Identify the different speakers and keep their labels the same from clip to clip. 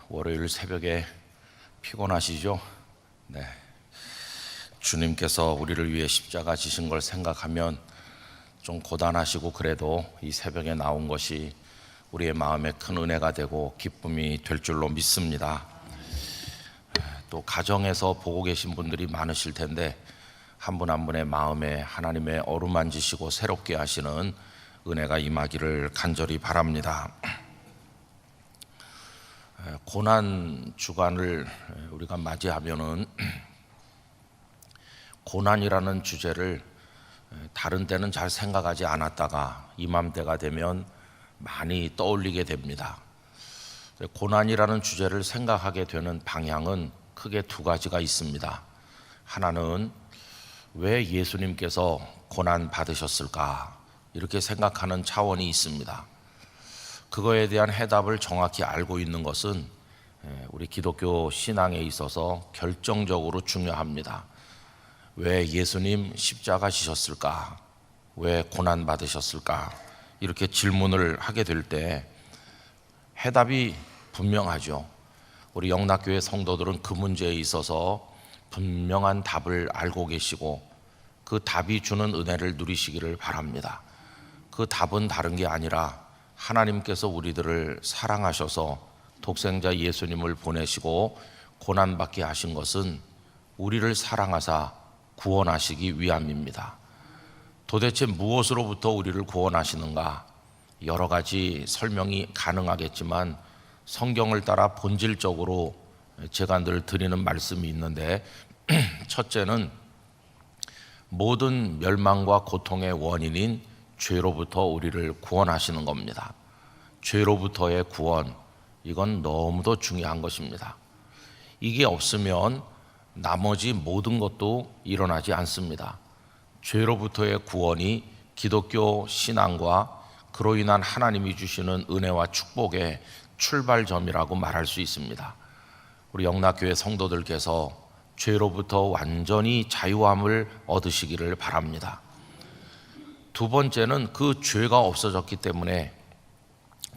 Speaker 1: 월요일 새벽에 피곤하시죠? 네. 주님께서 우리를 위해 십자가 지신 걸 생각하면 좀 고단하시고 그래도 이 새벽에 나온 것이 우리의 마음에 큰 은혜가 되고 기쁨이 될 줄로 믿습니다. 또 가정에서 보고 계신 분들이 많으실 텐데 한 분 한 분의 마음에 하나님의 어루만지시고 새롭게 하시는 은혜가 임하기를 간절히 바랍니다. 고난 주간을 우리가 맞이하면은 고난이라는 주제를 다른 때는 잘 생각하지 않았다가 이맘때가 되면 많이 떠올리게 됩니다. 고난이라는 주제를 생각하게 되는 방향은 크게 두 가지가 있습니다. 하나는 왜 예수님께서 고난 받으셨을까 이렇게 생각하는 차원이 있습니다. 그거에 대한 해답을 정확히 알고 있는 것은 우리 기독교 신앙에 있어서 결정적으로 중요합니다. 왜 예수님 십자가 지셨을까? 왜 고난 받으셨을까? 이렇게 질문을 하게 될 때 해답이 분명하죠. 우리 영락교회 성도들은 그 문제에 있어서 분명한 답을 알고 계시고 그 답이 주는 은혜를 누리시기를 바랍니다. 그 답은 다른 게 아니라 하나님께서 우리들을 사랑하셔서 독생자 예수님을 보내시고 고난받게 하신 것은 우리를 사랑하사 구원하시기 위함입니다. 도대체 무엇으로부터 우리를 구원하시는가? 여러 가지 설명이 가능하겠지만 성경을 따라 본질적으로 제가 늘 드리는 말씀이 있는데 첫째는 모든 멸망과 고통의 원인인 죄로부터 우리를 구원하시는 겁니다. 죄로부터의 구원, 이건 너무도 중요한 것입니다. 이게 없으면 나머지 모든 것도 일어나지 않습니다. 죄로부터의 구원이 기독교 신앙과 그로 인한 하나님이 주시는 은혜와 축복의 출발점이라고 말할 수 있습니다. 우리 영락교회 성도들께서 죄로부터 완전히 자유함을 얻으시기를 바랍니다. 두 번째는 그 죄가 없어졌기 때문에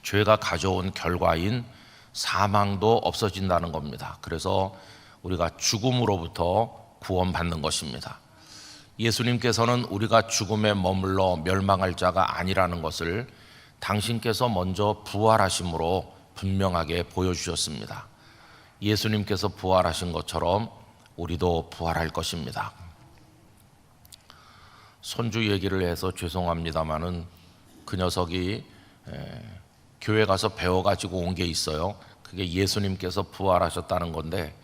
Speaker 1: 죄가 가져온 결과인 사망도 없어진다는 겁니다. 그래서 우리가 죽음으로부터 구원받는 것입니다. 예수님께서는 우리가 죽음에 머물러 멸망할 자가 아니라는 것을 당신께서 먼저 부활하심으로 분명하게 보여주셨습니다. 예수님께서 부활하신 것처럼 우리도 부활할 것입니다. 손주 얘기를 해서 죄송합니다마는 그 녀석이 교회 가서 배워가지고 온 게 있어요. 그게 예수님께서 부활하셨다는 건데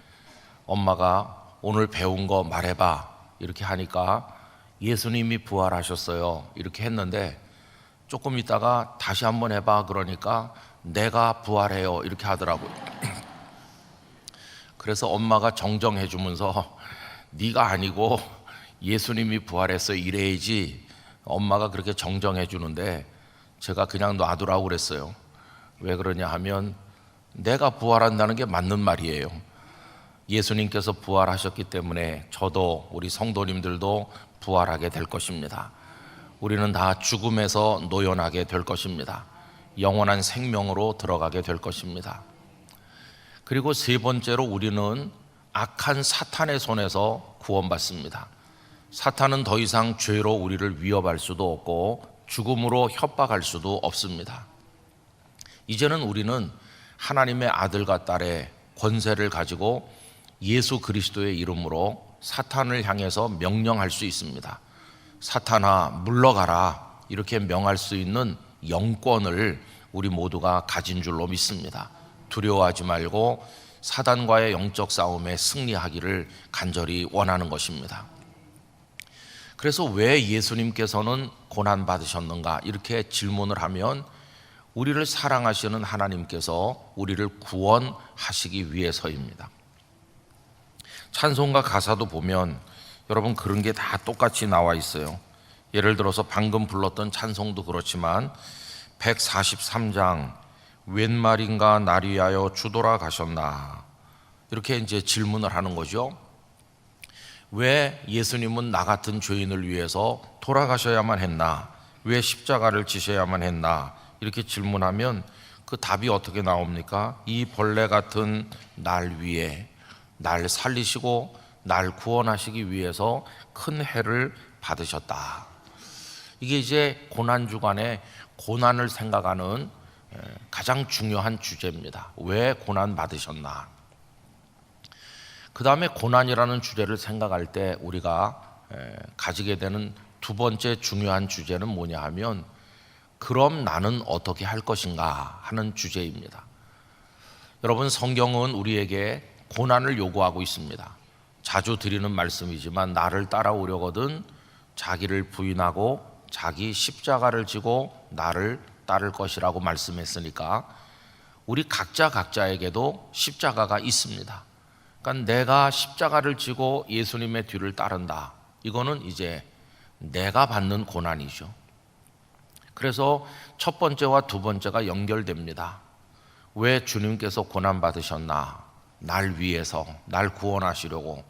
Speaker 1: 엄마가 오늘 배운 거 말해봐 이렇게 하니까 예수님이 부활하셨어요 이렇게 했는데 조금 있다가 다시 한번 해봐 그러니까 내가 부활해요 이렇게 하더라고요. 그래서 엄마가 정정해 주면서 네가 아니고 예수님이 부활했어 이래야지 엄마가 그렇게 정정해 주는데 제가 그냥 놔두라고 그랬어요. 왜 그러냐 하면 내가 부활한다는 게 맞는 말이에요. 예수님께서 부활하셨기 때문에 저도 우리 성도님들도 부활하게 될 것입니다. 우리는 다 죽음에서 노연하게 될 것입니다. 영원한 생명으로 들어가게 될 것입니다. 그리고 세 번째로 우리는 악한 사탄의 손에서 구원받습니다. 사탄은 더 이상 죄로 우리를 위협할 수도 없고 죽음으로 협박할 수도 없습니다. 이제는 우리는 하나님의 아들과 딸의 권세를 가지고 예수 그리스도의 이름으로 사탄을 향해서 명령할 수 있습니다. 사탄아 물러가라 이렇게 명할 수 있는 영권을 우리 모두가 가진 줄로 믿습니다. 두려워하지 말고 사단과의 영적 싸움에 승리하기를 간절히 원하는 것입니다. 그래서 왜 예수님께서는 고난 받으셨는가 이렇게 질문을 하면 우리를 사랑하시는 하나님께서 우리를 구원하시기 위해서입니다. 찬송가 가사도 보면 여러분 그런 게 다 똑같이 나와 있어요. 예를 들어서 방금 불렀던 찬송도 그렇지만 143장 웬 말인가 날 위하여 주돌아 가셨나 이렇게 이제 질문을 하는 거죠. 왜 예수님은 나 같은 죄인을 위해서 돌아가셔야만 했나? 왜 십자가를 지셔야만 했나? 이렇게 질문하면 그 답이 어떻게 나옵니까? 이 벌레 같은 날 위에 날 살리시고 날 구원하시기 위해서 큰 해를 받으셨다. 이게 이제 고난 주간에 고난을 생각하는 가장 중요한 주제입니다. 왜 고난 받으셨나? 그 다음에 고난이라는 주제를 생각할 때 우리가 가지게 되는 두 번째 중요한 주제는 뭐냐 하면, 그럼 나는 어떻게 할 것인가 하는 주제입니다. 여러분, 성경은 우리에게 고난을 요구하고 있습니다. 자주 드리는 말씀이지만 나를 따라오려거든 자기를 부인하고 자기 십자가를 지고 나를 따를 것이라고 말씀했으니까 우리 각자에게도 십자가가 있습니다. 그러니까 내가 십자가를 지고 예수님의 뒤를 따른다. 이거는 이제 내가 받는 고난이죠. 그래서 첫 번째와 두 번째가 연결됩니다. 왜 주님께서 고난 받으셨나? 날 위해서, 날 구원하시려고.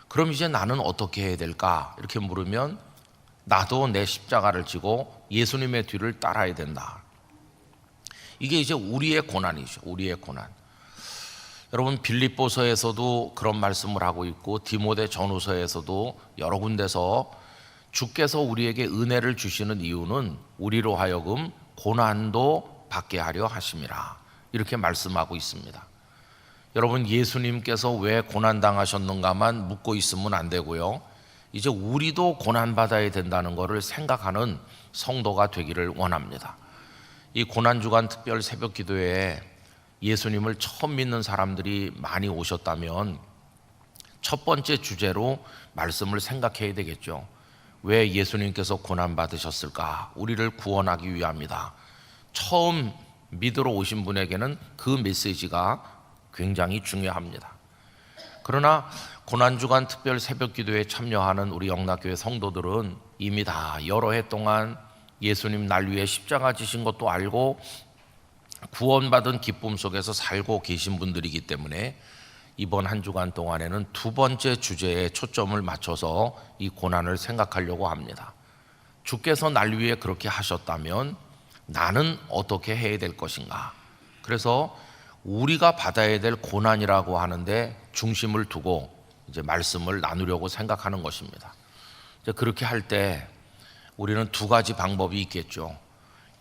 Speaker 1: 그럼 이제 나는 어떻게 해야 될까? 이렇게 물으면 나도 내 십자가를 지고 예수님의 뒤를 따라야 된다. 이게 이제 우리의 고난이죠. 우리의 고난. 여러분, 빌립보서에서도 그런 말씀을 하고 있고 디모데 전후서에서도 여러 군데서 주께서 우리에게 은혜를 주시는 이유는 우리로 하여금 고난도 받게 하려 하심이라, 이렇게 말씀하고 있습니다. 여러분, 예수님께서 왜 고난당하셨는가만 묻고 있으면 안 되고요, 이제 우리도 고난받아야 된다는 것을 생각하는 성도가 되기를 원합니다. 이 고난주간 특별 새벽 기도회에 예수님을 처음 믿는 사람들이 많이 오셨다면 첫 번째 주제로 말씀을 생각해야 되겠죠. 왜 예수님께서 고난받으셨을까? 우리를 구원하기 위함이다. 처음 믿으러 오신 분에게는 그 메시지가 굉장히 중요합니다. 그러나 고난주간 특별 새벽 기도에 참여하는 우리 영락교회 성도들은 이미 다 여러 해 동안 예수님 날 위해 십자가 지신 것도 알고 구원받은 기쁨 속에서 살고 계신 분들이기 때문에 이번 한 주간 동안에는 두 번째 주제에 초점을 맞춰서 이 고난을 생각하려고 합니다. 주께서 날 위해 그렇게 하셨다면 나는 어떻게 해야 될 것인가? 그래서 우리가 받아야 될 고난이라고 하는데 중심을 두고 이제 말씀을 나누려고 생각하는 것입니다. 이제 그렇게 할 때 우리는 두 가지 방법이 있겠죠.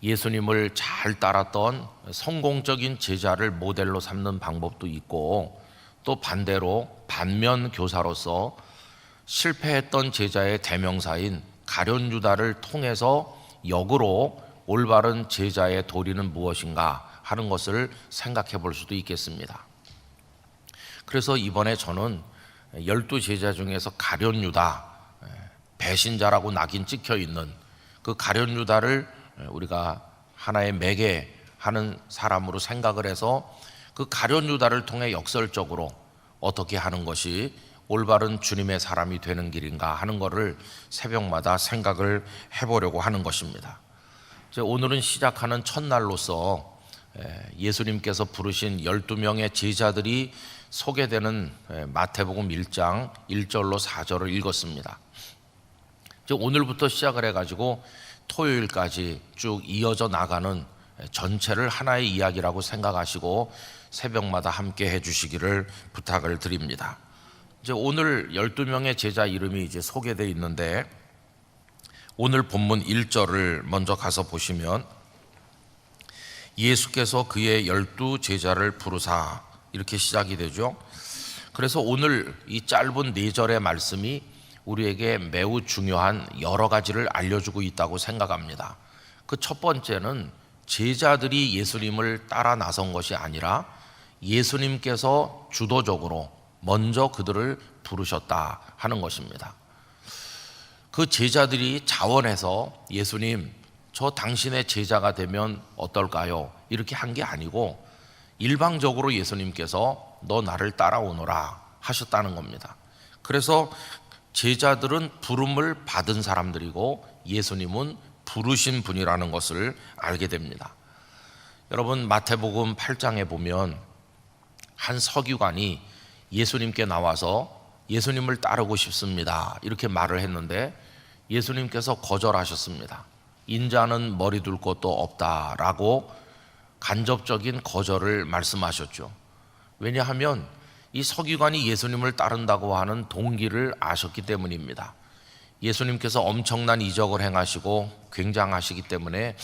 Speaker 1: 예수님을 잘 따랐던 성공적인 제자를 모델로 삼는 방법도 있고, 또 반대로 반면 교사로서 실패했던 제자의 대명사인 가룟 유다를 통해서 역으로 올바른 제자의 도리는 무엇인가 하는 것을 생각해 볼 수도 있겠습니다. 그래서 이번에 저는 12제자 중에서 가룟 유다, 배신자라고 낙인 찍혀 있는 그 가룟 유다를 우리가 하나의 매개하는 사람으로 생각을 해서 그 가룟 유다를 통해 역설적으로 어떻게 하는 것이 올바른 주님의 사람이 되는 길인가 하는 것을 새벽마다 생각을 해보려고 하는 것입니다. 오늘은 시작하는 첫날로서 예수님께서 부르신 12명의 제자들이 소개되는 마태복음 1장 1절로 4절을 읽었습니다. 오늘부터 시작을 해가지고 토요일까지 쭉 이어져 나가는 전체를 하나의 이야기라고 생각하시고 새벽마다 함께 해주시기를 부탁을 드립니다. 이제 오늘 12명의 제자 이름이 이제 소개되어 있는데, 오늘 본문 1절을 먼저 가서 보시면 예수께서 그의 12제자를 부르사, 이렇게 시작이 되죠. 그래서 오늘 이 짧은 4절의 말씀이 우리에게 매우 중요한 여러 가지를 알려주고 있다고 생각합니다. 그 첫 번째는 제자들이 예수님을 따라 나선 것이 아니라 예수님께서 주도적으로 먼저 그들을 부르셨다 하는 것입니다. 그 제자들이 자원해서 예수님, 저 당신의 제자가 되면 어떨까요? 이렇게 한 게 아니고 일방적으로 예수님께서 너 나를 따라오너라 하셨다는 겁니다. 그래서 제자들은 부름을 받은 사람들이고 예수님은 부르신 분이라는 것을 알게 됩니다. 여러분, 마태복음 8장에 보면 한 서기관이 예수님께 나와서 예수님을 따르고 싶습니다 이렇게 말을 했는데 예수님께서 거절하셨습니다. 인자는 머리 둘 곳도 없다라고 간접적인 거절을 말씀하셨죠. 왜냐하면 이 서기관이 예수님을 따른다고 하는 동기를 아셨기 때문입니다. 예수님께서 엄청난 이적을 행하시고 굉장하시기 때문에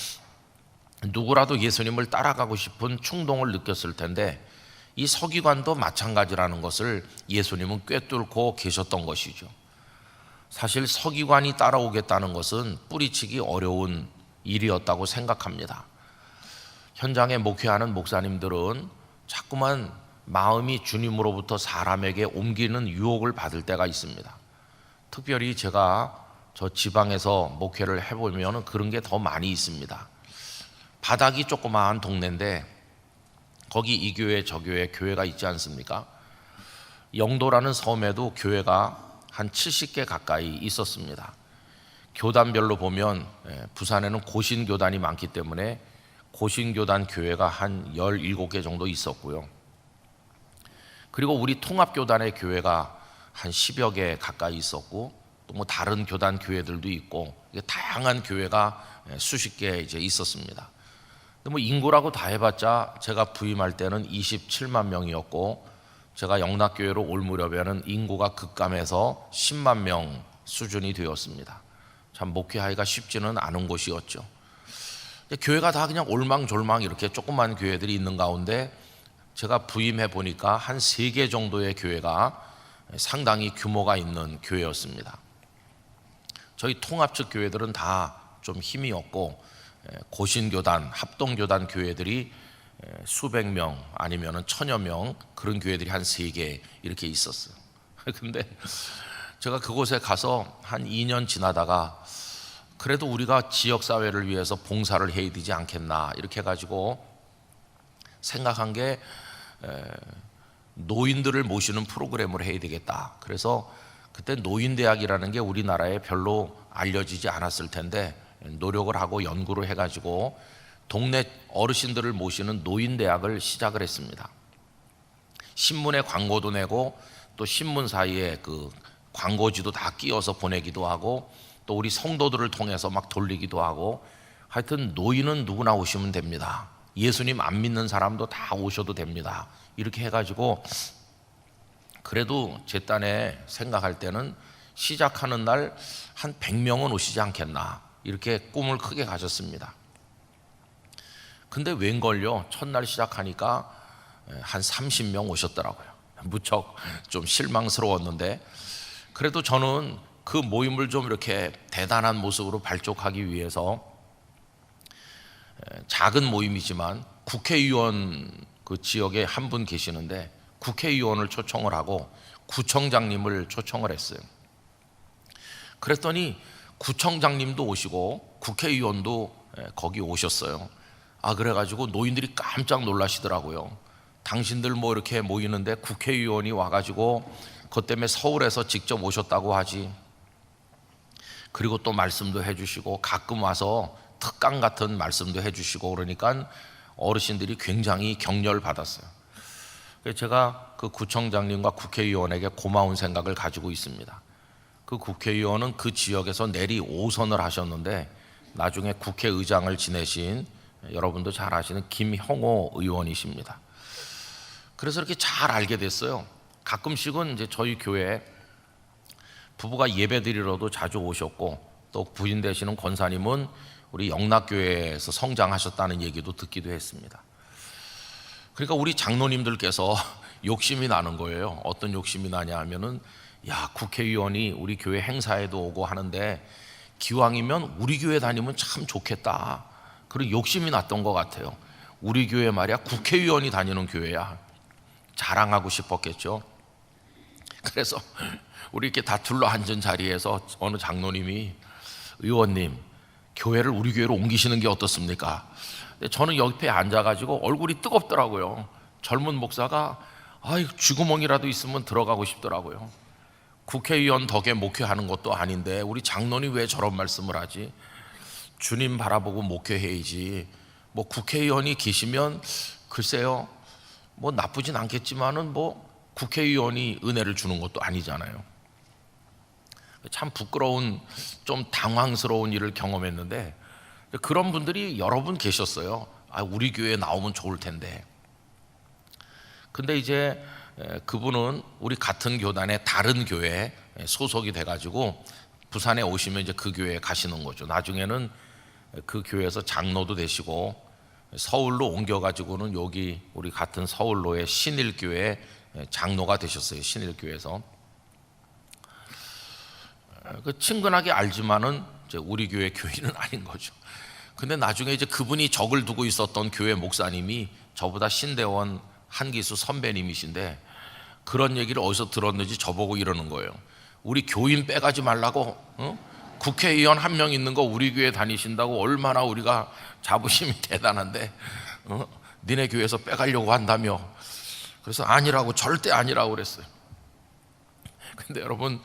Speaker 1: 누구라도 예수님을 따라가고 싶은 충동을 느꼈을 텐데, 이 서기관도 마찬가지라는 것을 예수님은 꿰뚫고 계셨던 것이죠. 사실 서기관이 따라오겠다는 것은 뿌리치기 어려운 일이었다고 생각합니다. 현장에 목회하는 목사님들은 자꾸만 마음이 주님으로부터 사람에게 옮기는 유혹을 받을 때가 있습니다. 특별히 제가 저 지방에서 목회를 해보면 그런 게 더 많이 있습니다. 바닥이 조그마한 동네인데 거기 이 교회 저 교회가 있지 않습니까? 영도라는 섬에도 교회가 한 70개 가까이 있었습니다. 교단별로 보면 부산에는 고신교단이 많기 때문에 고신교단 교회가 한 17개 정도 있었고요. 그리고 우리 통합교단의 교회가 한 10여 개 가까이 있었고, 또 뭐 다른 교단 교회들도 있고, 다양한 교회가 수십 개 이제 있었습니다. 근데 뭐 인구라고 다 해봤자 제가 부임할 때는 27만 명이었고, 제가 영락교회로 올 무렵에는 인구가 급감해서 10만 명 수준이 되었습니다. 참 목회하기가 쉽지는 않은 곳이었죠. 교회가 다 그냥 올망졸망 이렇게 조그만 교회들이 있는 가운데 제가 부임해 보니까 한 3개 정도의 교회가 상당히 규모가 있는 교회였습니다. 저희 통합 측 교회들은 다 좀 힘이 없고, 고신교단, 합동교단 교회들이 수백 명 아니면 1000여 명, 그런 교회들이 한 3개 이렇게 있었어요. 근데 제가 그곳에 가서 한 2년 지나다가 그래도 우리가 지역사회를 위해서 봉사를 해야 되지 않겠나 이렇게 해가지고 생각한 게, 노인들을 모시는 프로그램을 해야 되겠다. 그래서 그때 노인대학이라는 게 우리나라에 별로 알려지지 않았을 텐데 노력을 하고 연구를 해가지고 동네 어르신들을 모시는 노인대학을 시작을 했습니다. 신문에 광고도 내고 또 신문 사이에 그 광고지도 다 끼워서 보내기도 하고, 또 우리 성도들을 통해서 막 돌리기도 하고, 하여튼 노인은 누구나 오시면 됩니다. 예수님 안 믿는 사람도 다 오셔도 됩니다. 이렇게 해가지고 그래도 제 딴에 생각할 때는 시작하는 날 한 100명은 오시지 않겠나 이렇게 꿈을 크게 가졌습니다. 근데 웬걸요, 첫날 시작하니까 한 30명 오셨더라고요. 무척 좀 실망스러웠는데, 그래도 저는 그 모임을 좀 이렇게 대단한 모습으로 발족하기 위해서 작은 모임이지만 국회의원, 그 지역에 한 분 계시는데 국회의원을 초청을 하고 구청장님을 초청을 했어요. 그랬더니 구청장님도 오시고 국회의원도 거기 오셨어요. 그래가지고 노인들이 깜짝 놀라시더라고요. 당신들 뭐 이렇게 모이는데 국회의원이 와가지고 그것 때문에 서울에서 직접 오셨다고 하지. 그리고 또 말씀도 해주시고 가끔 와서 특강 같은 말씀도 해주시고, 그러니까 어르신들이 굉장히 격려를 받았어요. 제가 그 구청장님과 국회의원에게 고마운 생각을 가지고 있습니다. 그 국회의원은 그 지역에서 내리 5선을 하셨는데 나중에 국회의장을 지내신, 여러분도 잘 아시는 김형호 의원이십니다. 그래서 이렇게 잘 알게 됐어요. 가끔씩은 이제 저희 교회 부부가 예배 드리러도 자주 오셨고, 또 부인 되시는 권사님은 우리 영락교회에서 성장하셨다는 얘기도 듣기도 했습니다. 그러니까 우리 장로님들께서 욕심이 나는 거예요. 어떤 욕심이 나냐 하면은, 야, 국회의원이 우리 교회 행사에도 오고 하는데 기왕이면 우리 교회 다니면 참 좋겠다. 그런 욕심이 났던 것 같아요. 우리 교회 말이야 국회의원이 다니는 교회야. 자랑하고 싶었겠죠. 그래서 우리 이렇게 다 둘러 앉은 자리에서 어느 장로님이, 의원님, 교회를 우리 교회로 옮기시는 게 어떻습니까? 저는 옆에 앉아가지고 얼굴이 뜨겁더라고요. 젊은 목사가 쥐구멍이라도 있으면 들어가고 싶더라고요. 국회의원 덕에 목회하는 것도 아닌데 우리 장로님 왜 저런 말씀을 하지? 주님 바라보고 목회해야지. 뭐 국회의원이 계시면 글쎄요, 뭐 나쁘진 않겠지만은 뭐 국회의원이 은혜를 주는 것도 아니잖아요. 참 부끄러운, 좀 당황스러운 일을 경험했는데, 그런 분들이 여러 분 계셨어요. 우리 교회에 나오면 좋을 텐데. 근데 이제 그분은 우리 같은 교단의 다른 교회에 소속이 돼가지고 부산에 오시면 이제 그 교회에 가시는 거죠. 나중에는 그 교회에서 장로도 되시고 서울로 옮겨가지고는 여기 우리 같은 서울로의 신일교회 장로가 되셨어요. 신일교회에서. 그 친근하게 알지만은 이제 우리 교회 교인은 아닌 거죠. 근데 나중에 이제 그분이 적을 두고 있었던 교회 목사님이 저보다 신대원 한기수 선배님이신데 그런 얘기를 어디서 들었는지 저보고 이러는 거예요. 우리 교인 빼가지 말라고, 국회의원 한 명 있는 거 우리 교회 다니신다고 얼마나 우리가 자부심이 대단한데, 니네 교회에서 빼가려고 한다며. 그래서 아니라고, 절대 아니라고 그랬어요. 근데 여러분,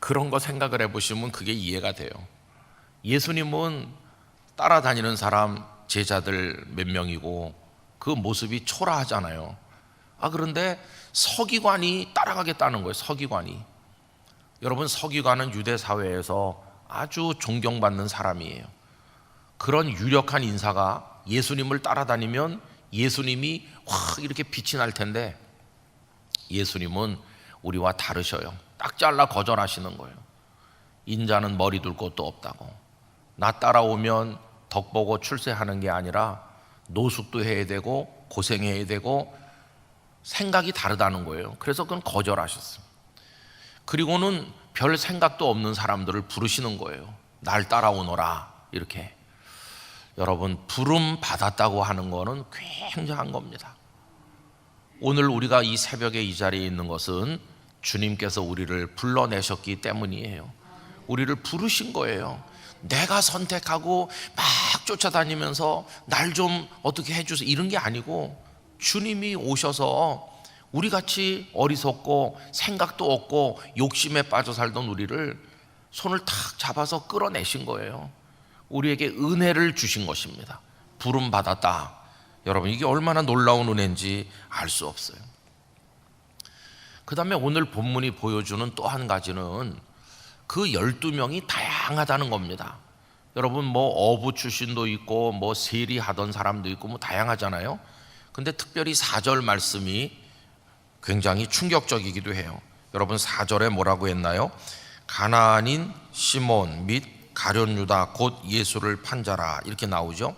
Speaker 1: 그런 거 생각을 해보시면 그게 이해가 돼요. 예수님은 따라다니는 사람, 제자들 몇 명이고 그 모습이 초라하잖아요. 그런데 서기관이 따라가겠다는 거예요. 서기관이. 여러분, 서기관은 유대 사회에서 아주 존경받는 사람이에요. 그런 유력한 인사가 예수님을 따라다니면 예수님이 확 이렇게 빛이 날 텐데 예수님은 우리와 다르셔요. 딱 잘라 거절하시는 거예요. 인자는 머리 둘 곳도 없다고. 나 따라오면 덕 보고 출세하는 게 아니라 노숙도 해야 되고 고생해야 되고 생각이 다르다는 거예요. 그래서 그건 거절하셨어요. 그리고는 별 생각도 없는 사람들을 부르시는 거예요. 날 따라오너라 이렇게. 여러분, 부름 받았다고 하는 거는 굉장한 겁니다. 오늘 우리가 이 새벽에 이 자리에 있는 것은 주님께서 우리를 불러내셨기 때문이에요. 우리를 부르신 거예요. 내가 선택하고 막 쫓아다니면서 날 좀 어떻게 해주세요 이런 게 아니고 주님이 오셔서 우리같이 어리석고 생각도 없고 욕심에 빠져 살던 우리를 손을 탁 잡아서 끌어내신 거예요. 우리에게 은혜를 주신 것입니다. 부름 받았다. 여러분, 이게 얼마나 놀라운 은혜인지 알 수 없어요. 그 다음에 오늘 본문이 보여주는 또 한 가지는 그 12명이 다양하다는 겁니다. 여러분, 뭐 어부 출신도 있고 뭐 세리하던 사람도 있고 뭐 다양하잖아요. 근데 특별히 4절 말씀이 굉장히 충격적이기도 해요. 여러분, 4절에 뭐라고 했나요? 가나안인 시몬 및 가룟 유다 곧 예수를 판 자라 이렇게 나오죠.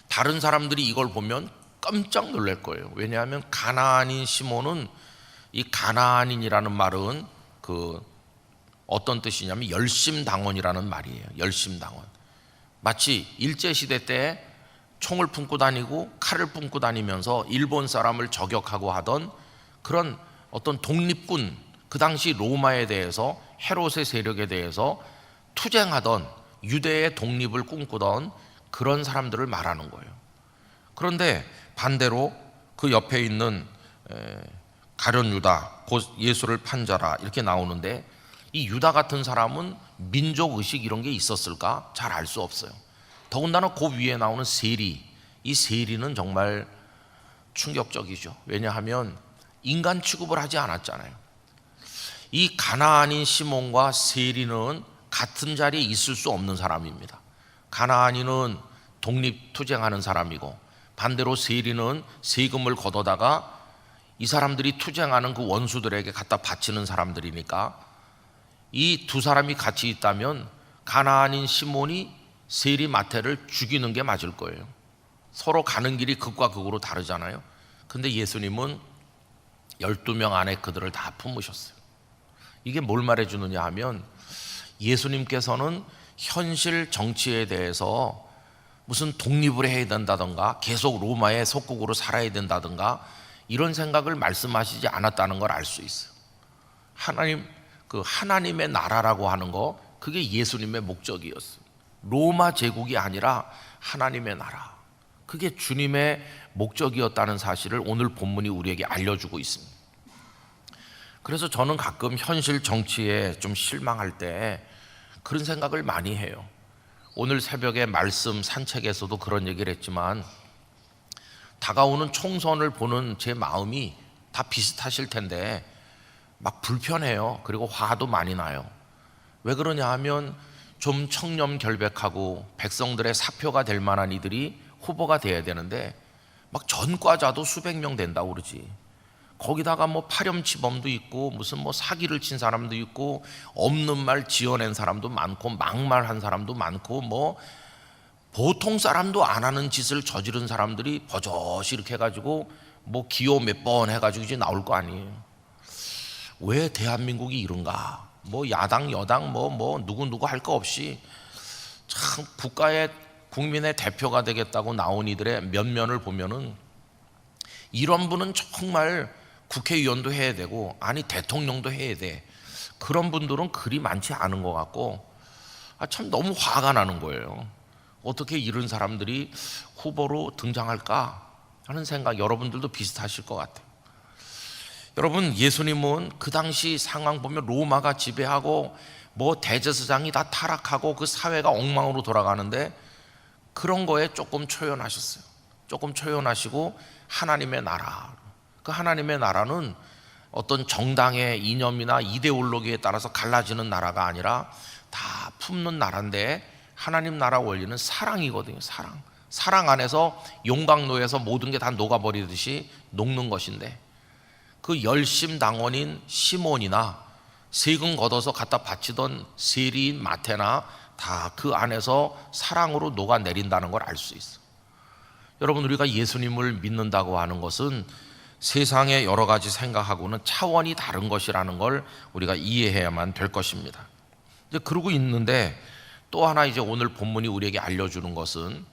Speaker 1: 다른 사람들이 이걸 보면 깜짝 놀랄 거예요. 왜냐하면 가나안인 시몬은, 이 가나안인이라는 말은 그 어떤 뜻이냐면 열심당원이라는 말이에요. 열심당원. 마치 일제시대 때 총을 품고 다니고 칼을 품고 다니면서 일본 사람을 저격하고 하던 그런 어떤 독립군, 그 당시 로마에 대해서, 헤롯의 세력에 대해서 투쟁하던, 유대의 독립을 꿈꾸던 그런 사람들을 말하는 거예요. 그런데 반대로 그 옆에 있는 가룟 유다 곧 예수를 판 자라 이렇게 나오는데, 이 유다 같은 사람은 민족의식 이런 게 있었을까? 잘 알 수 없어요. 더군다나 그 위에 나오는 세리, 이 세리는 정말 충격적이죠. 왜냐하면 인간 취급을 하지 않았잖아요. 이 가나안인 시몬과 세리는 같은 자리에 있을 수 없는 사람입니다. 가나안인은 독립투쟁하는 사람이고 반대로 세리는 세금을 걷어다가 이 사람들이 투쟁하는 그 원수들에게 갖다 바치는 사람들이니까 이 두 사람이 같이 있다면 가나안인 시몬이 세리 마태를 죽이는 게 맞을 거예요. 서로 가는 길이 극과 극으로 다르잖아요. 근데 예수님은 12명 안에 그들을 다 품으셨어요. 이게 뭘 말해주느냐 하면 예수님께서는 현실 정치에 대해서 무슨 독립을 해야 된다든가 계속 로마의 속국으로 살아야 된다든가 이런 생각을 말씀하시지 않았다는 걸 알 수 있어요. 하나님의 나라라고 하는 거, 그게 예수님의 목적이었어요. 로마 제국이 아니라 하나님의 나라, 그게 주님의 목적이었다는 사실을 오늘 본문이 우리에게 알려주고 있습니다. 그래서 저는 가끔 현실 정치에 좀 실망할 때 그런 생각을 많이 해요. 오늘 새벽에 말씀 산책에서도 그런 얘기를 했지만 다가오는 총선을 보는 제 마음이 다 비슷하실 텐데 막 불편해요. 그리고 화도 많이 나요. 왜 그러냐 하면 좀 청렴결백하고 백성들의 사표가 될 만한 이들이 후보가 돼야 되는데 막 전과자도 수백 명 된다고 그러지. 거기다가 뭐 파렴치범도 있고 무슨 뭐 사기를 친 사람도 있고 없는 말 지어낸 사람도 많고 막말한 사람도 많고 뭐 보통 사람도 안 하는 짓을 저지른 사람들이 버젓이 이렇게 해가지고 뭐 기호 몇 번 해가지고 이제 나올 거 아니에요. 왜 대한민국이 이런가? 뭐 야당 여당 뭐 누구 할 거 없이 참 국민의 대표가 되겠다고 나온 이들의 면면을 보면은 이런 분은 정말 국회의원도 해야 되고 아니 대통령도 해야 돼. 그런 분들은 그리 많지 않은 것 같고 참 너무 화가 나는 거예요. 어떻게 이런 사람들이 후보로 등장할까 하는 생각, 여러분들도 비슷하실 것 같아요. 여러분, 예수님은 그 당시 상황 보면 로마가 지배하고 뭐 대제사장이 다 타락하고 그 사회가 엉망으로 돌아가는데 그런 거에 조금 초연하셨어요. 조금 초연하시고 하나님의 나라, 그 하나님의 나라는 어떤 정당의 이념이나 이데올로기에 따라서 갈라지는 나라가 아니라 다 품는 나라인데 하나님 나라 원리는 사랑이거든요. 사랑 안에서 용광로에서 모든 게 다 녹아버리듯이 녹는 것인데 그 열심당원인 시몬이나 세금 걷어서 갖다 바치던 세리인 마태나 다 그 안에서 사랑으로 녹아내린다는 걸 알 수 있어요. 여러분, 우리가 예수님을 믿는다고 하는 것은 세상의 여러 가지 생각하고는 차원이 다른 것이라는 걸 우리가 이해해야만 될 것입니다. 이제 그러고 있는데 또 하나 이제 오늘 본문이 우리에게 알려주는 것은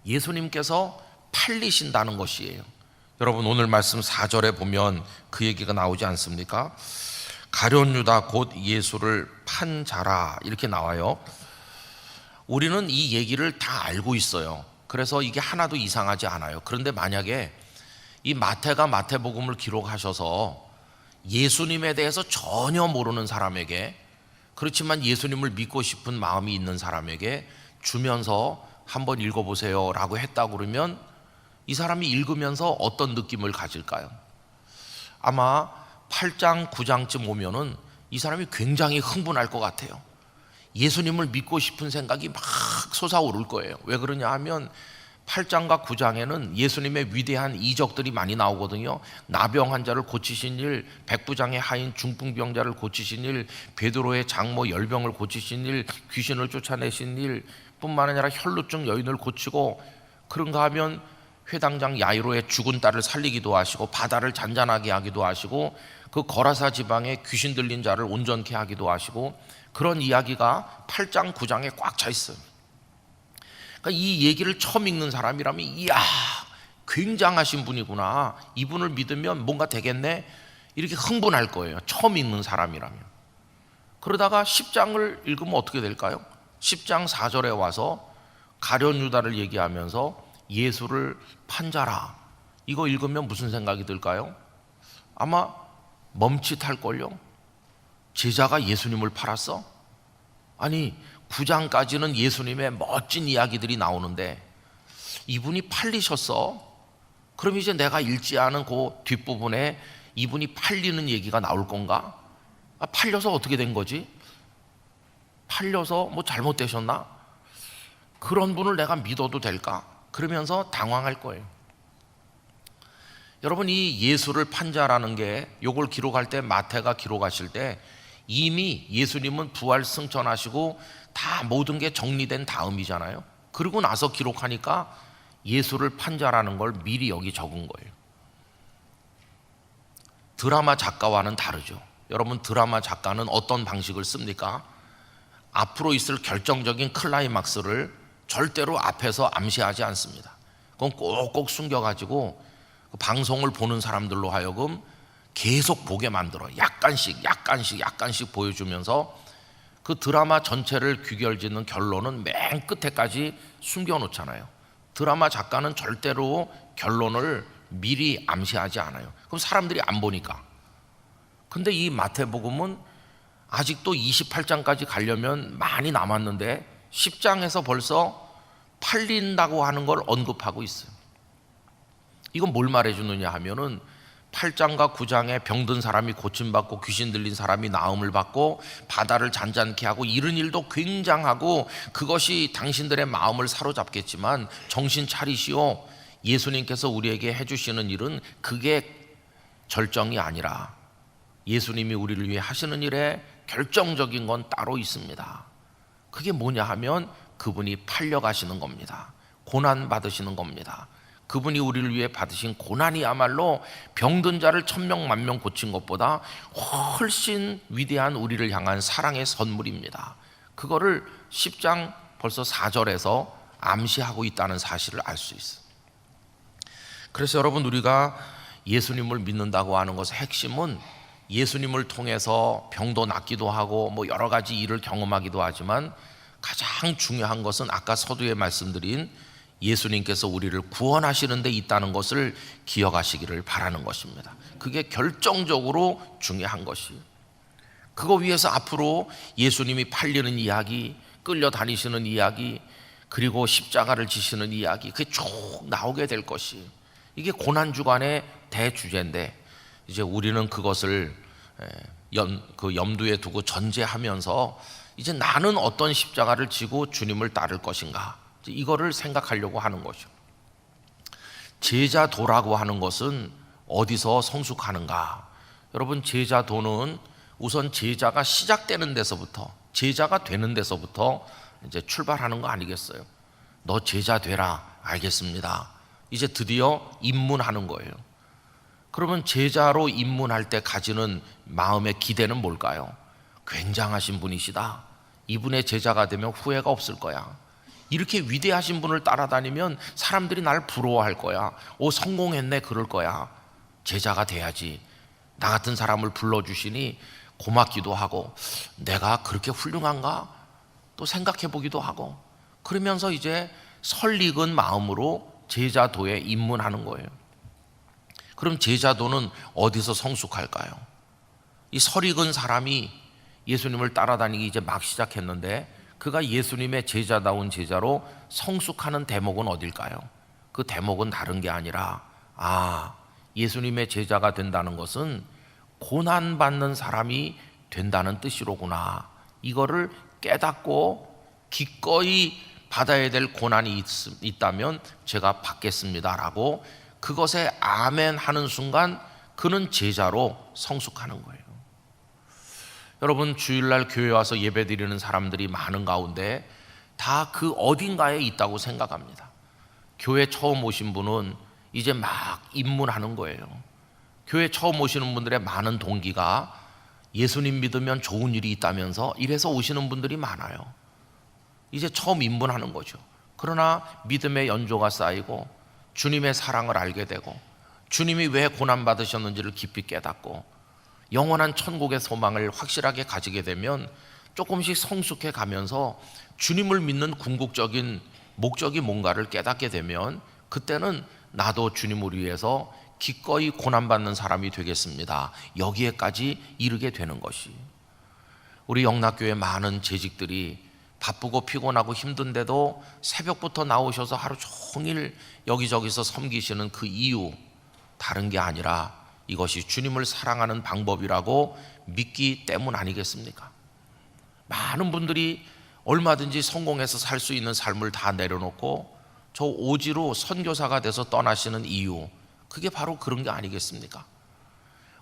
Speaker 1: 예수님께서 팔리신다는 것이에요. 여러분, 오늘 말씀 4절에 보면 그 얘기가 나오지 않습니까? 가룟 유다 곧 예수를 판 자라 이렇게 나와요. 우리는 이 얘기를 다 알고 있어요. 그래서 이게 하나도 이상하지 않아요. 그런데 만약에 이 마태가 마태복음을 기록하셔서 예수님에 대해서 전혀 모르는 사람에게, 그렇지만 예수님을 믿고 싶은 마음이 있는 사람에게 주면서 한번 읽어보세요 라고 했다고 그러면 이 사람이 읽으면서 어떤 느낌을 가질까요? 아마 8장 9장쯤 오면은 이 사람이 굉장히 흥분할 것 같아요. 예수님을 믿고 싶은 생각이 막 솟아오를 거예요. 왜 그러냐 하면 8장과 9장에는 예수님의 위대한 이적들이 많이 나오거든요. 나병 환자를 고치신 일, 백부장의 하인 중풍병자를 고치신 일, 베드로의 장모 열병을 고치신 일, 귀신을 쫓아내신 일 뿐만 아니라 혈루증 여인을 고치고, 그런가 하면 회당장 야이로의 죽은 딸을 살리기도 하시고 바다를 잔잔하게 하기도 하시고 그 거라사 지방에 귀신 들린 자를 온전케 하기도 하시고, 그런 이야기가 8장 9장에 꽉 차 있어요. 그러니까 이 얘기를 처음 읽는 사람이라면 이야, 굉장하신 분이구나, 이분을 믿으면 뭔가 되겠네, 이렇게 흥분할 거예요. 처음 읽는 사람이라면. 그러다가 10장을 읽으면 어떻게 될까요? 10장 4절에 와서 가룟 유다를 얘기하면서 예수를 판 자라, 이거 읽으면 무슨 생각이 들까요? 아마 멈칫할걸요. 제자가 예수님을 팔았어? 아니 9장까지는 예수님의 멋진 이야기들이 나오는데 이분이 팔리셨어? 그럼 이제 내가 읽지 않은 그 뒷부분에 이분이 팔리는 얘기가 나올 건가? 팔려서 어떻게 된 거지? 팔려서 뭐 잘못되셨나? 그런 분을 내가 믿어도 될까? 그러면서 당황할 거예요. 여러분, 이 예수를 판 자라는 게 요걸 기록할 때, 마태가 기록하실 때 이미 예수님은 부활 승천하시고 다 모든 게 정리된 다음이잖아요. 그러고 나서 기록하니까 예수를 판 자라는 걸 미리 여기 적은 거예요. 드라마 작가와는 다르죠. 여러분, 드라마 작가는 어떤 방식을 씁니까? 앞으로 있을 결정적인 클라이막스를 절대로 앞에서 암시하지 않습니다. 그건 꼭꼭 숨겨가지고 방송을 보는 사람들로 하여금 계속 보게 만들어 약간씩 보여주면서 그 드라마 전체를 귀결짓는 결론은 맨 끝에까지 숨겨놓잖아요. 드라마 작가는 절대로 결론을 미리 암시하지 않아요. 그럼 사람들이 안 보니까. 근데 이 마태복음은 아직도 28장까지 가려면 많이 남았는데 10장에서 벌써 팔린다고 하는 걸 언급하고 있어요. 이건 뭘 말해주느냐 하면은 8장과 9장에 병든 사람이 고침받고 귀신 들린 사람이 나음을 받고 바다를 잔잔케 하고 이런 일도 굉장하고 그것이 당신들의 마음을 사로잡겠지만 정신 차리시오. 예수님께서 우리에게 해주시는 일은 그게 절정이 아니라 예수님이 우리를 위해 하시는 일에 결정적인 건 따로 있습니다. 그게 뭐냐 하면 그분이 팔려가시는 겁니다. 고난 받으시는 겁니다. 그분이 우리를 위해 받으신 고난이야말로 병든 자를 1000명 만명 고친 것보다 훨씬 위대한 우리를 향한 사랑의 선물입니다. 그거를 10장 벌써 4절에서 암시하고 있다는 사실을 알 수 있어요. 그래서 여러분, 우리가 예수님을 믿는다고 하는 것의 핵심은 예수님을 통해서 병도 낫기도 하고 뭐 여러 가지 일을 경험하기도 하지만 가장 중요한 것은 아까 서두에 말씀드린 예수님께서 우리를 구원하시는 데 있다는 것을 기억하시기를 바라는 것입니다. 그게 결정적으로 중요한 것이에요. 그거 위해서 앞으로 예수님이 팔리는 이야기, 끌려다니시는 이야기, 그리고 십자가를 지시는 이야기, 그게 쭉 나오게 될 것이에요. 이게 고난주간의 대주제인데 이제 우리는 그것을 염두에 두고 전제하면서 이제 나는 어떤 십자가를 지고 주님을 따를 것인가, 이거를 생각하려고 하는 거죠. 제자도라고 하는 것은 어디서 성숙하는가? 여러분, 제자도는 우선 제자가 시작되는 데서부터, 제자가 되는 데서부터 이제 출발하는 거 아니겠어요? 너 제자 되라. 알겠습니다. 이제 드디어 입문하는 거예요. 그러면 제자로 입문할 때 가지는 마음의 기대는 뭘까요? 굉장하신 분이시다. 이분의 제자가 되면 후회가 없을 거야. 이렇게 위대하신 분을 따라다니면 사람들이 날 부러워할 거야. 오, 성공했네, 그럴 거야. 제자가 돼야지. 나 같은 사람을 불러주시니 고맙기도 하고 내가 그렇게 훌륭한가? 또 생각해 보기도 하고 그러면서 이제 설익은 마음으로 제자도에 입문하는 거예요. 그럼 제자도는 어디서 성숙할까요? 이 설익은 사람이 예수님을 따라다니기 이제 막 시작했는데 그가 예수님의 제자다운 제자로 성숙하는 대목은 어딜까요? 그 대목은 다른 게 아니라 예수님의 제자가 된다는 것은 고난받는 사람이 된다는 뜻이로구나. 이거를 깨닫고 기꺼이 받아야 될 고난이 있다면 제가 받겠습니다라고 그것에 아멘 하는 순간 그는 제자로 성숙하는 거예요. 여러분, 주일날 교회 와서 예배 드리는 사람들이 많은 가운데 다 그 어딘가에 있다고 생각합니다. 교회 처음 오신 분은 이제 막 입문하는 거예요. 교회 처음 오시는 분들의 많은 동기가 예수님 믿으면 좋은 일이 있다면서 이래서 오시는 분들이 많아요. 이제 처음 입문하는 거죠. 그러나 믿음의 연조가 쌓이고 주님의 사랑을 알게 되고 주님이 왜 고난받으셨는지를 깊이 깨닫고 영원한 천국의 소망을 확실하게 가지게 되면 조금씩 성숙해 가면서 주님을 믿는 궁극적인 목적이 뭔가를 깨닫게 되면 그때는 나도 주님을 위해서 기꺼이 고난받는 사람이 되겠습니다. 여기에까지 이르게 되는 것이, 우리 영락교회 많은 재직들이 바쁘고 피곤하고 힘든데도 새벽부터 나오셔서 하루 종일 여기저기서 섬기시는 그 이유, 다른 게 아니라 이것이 주님을 사랑하는 방법이라고 믿기 때문 아니겠습니까? 많은 분들이 얼마든지 성공해서 살 수 있는 삶을 다 내려놓고 저 오지로 선교사가 돼서 떠나시는 이유, 그게 바로 그런 게 아니겠습니까?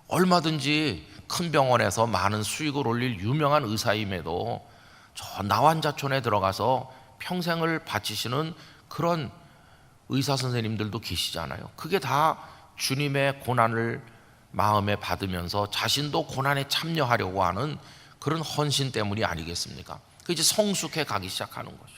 Speaker 1: 얼마든지 큰 병원에서 많은 수익을 올릴 유명한 의사임에도 저 나환자촌에 들어가서 평생을 바치시는 그런 의사 선생님들도 계시잖아요. 그게 다 주님의 고난을 마음에 받으면서 자신도 고난에 참여하려고 하는 그런 헌신 때문이 아니겠습니까? 그 이제 성숙해 가기 시작하는 거죠.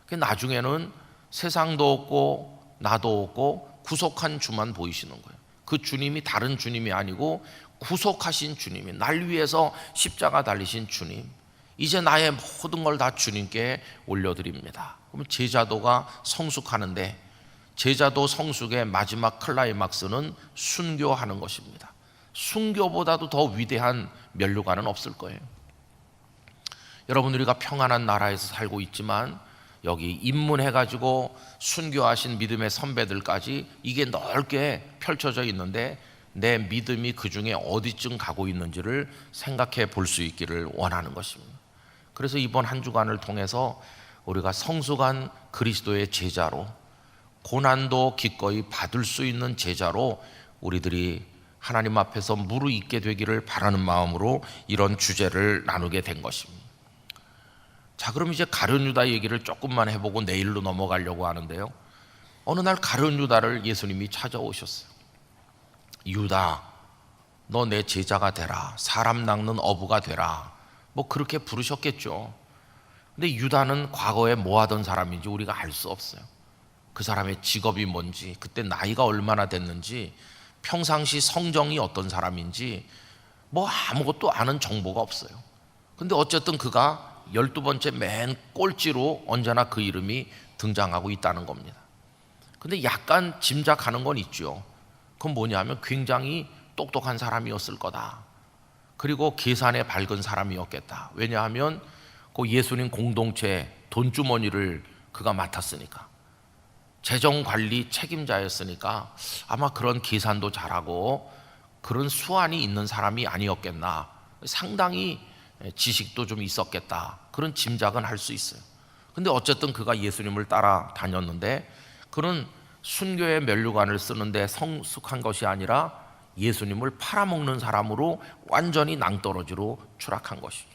Speaker 1: 그 나중에는 세상도 없고 나도 없고 구속한 주만 보이시는 거예요. 그 주님이 다른 주님이 아니고 구속하신 주님이, 날 위해서 십자가 달리신 주님, 이제 나의 모든 걸 다 주님께 올려드립니다. 그럼 제자도가 성숙하는데, 제자도 성숙의 마지막 클라이막스는 순교하는 것입니다. 순교보다도 더 위대한 면류관은 없을 거예요. 여러분, 우리가 평안한 나라에서 살고 있지만 여기 입문해가지고 순교하신 믿음의 선배들까지 이게 넓게 펼쳐져 있는데 내 믿음이 그 중에 어디쯤 가고 있는지를 생각해 볼 수 있기를 원하는 것입니다. 그래서 이번 한 주간을 통해서 우리가 성숙한 그리스도의 제자로, 고난도 기꺼이 받을 수 있는 제자로 우리들이 하나님 앞에서 무르익게 되기를 바라는 마음으로 이런 주제를 나누게 된 것입니다. 자, 그럼 이제 가룟 유다 얘기를 조금만 해보고 내일로 넘어가려고 하는데요. 어느 날 가룟 유다를 예수님이 찾아오셨어요. 유다, 너 내 제자가 되라, 사람 낚는 어부가 되라, 뭐 그렇게 부르셨겠죠. 근데 유다는 과거에 뭐 하던 사람인지 우리가 알 수 없어요. 그 사람의 직업이 뭔지, 그때 나이가 얼마나 됐는지, 평상시 성정이 어떤 사람인지 뭐 아무것도 아는 정보가 없어요. 근데 어쨌든 그가 12번째 맨 꼴찌로 언제나 그 이름이 등장하고 있다는 겁니다. 근데 약간 짐작하는 건 있죠. 그건 뭐냐면 굉장히 똑똑한 사람이었을 거다. 그리고 계산에 밝은 사람이었겠다. 왜냐하면 그 예수님 공동체 돈주머니를 그가 맡았으니까, 재정관리 책임자였으니까 아마 그런 계산도 잘하고 그런 수완이 있는 사람이 아니었겠나. 상당히 지식도 좀 있었겠다. 그런 짐작은 할 수 있어요. 근데 어쨌든 그가 예수님을 따라 다녔는데 그는 순교의 면류관을 쓰는데 성숙한 것이 아니라 예수님을 팔아먹는 사람으로 완전히 낭떠러지로 추락한 것이죠.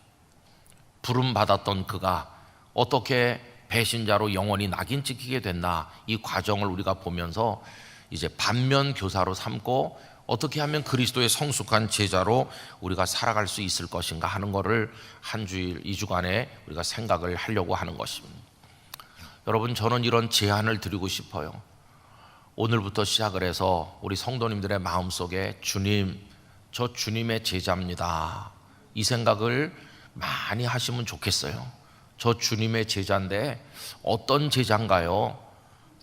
Speaker 1: 부름받았던 그가 어떻게 배신자로 영원히 낙인 찍히게 됐나, 이 과정을 우리가 보면서 이제 반면 교사로 삼고 어떻게 하면 그리스도의 성숙한 제자로 우리가 살아갈 수 있을 것인가 하는 것을 한 주일, 2주간에 우리가 생각을 하려고 하는 것입니다. 여러분, 저는 이런 제안을 드리고 싶어요. 오늘부터 시작을 해서 우리 성도님들의 마음속에 주님, 저 주님의 제자입니다, 이 생각을 많이 하시면 좋겠어요. 저 주님의 제자인데 어떤 제자인가요?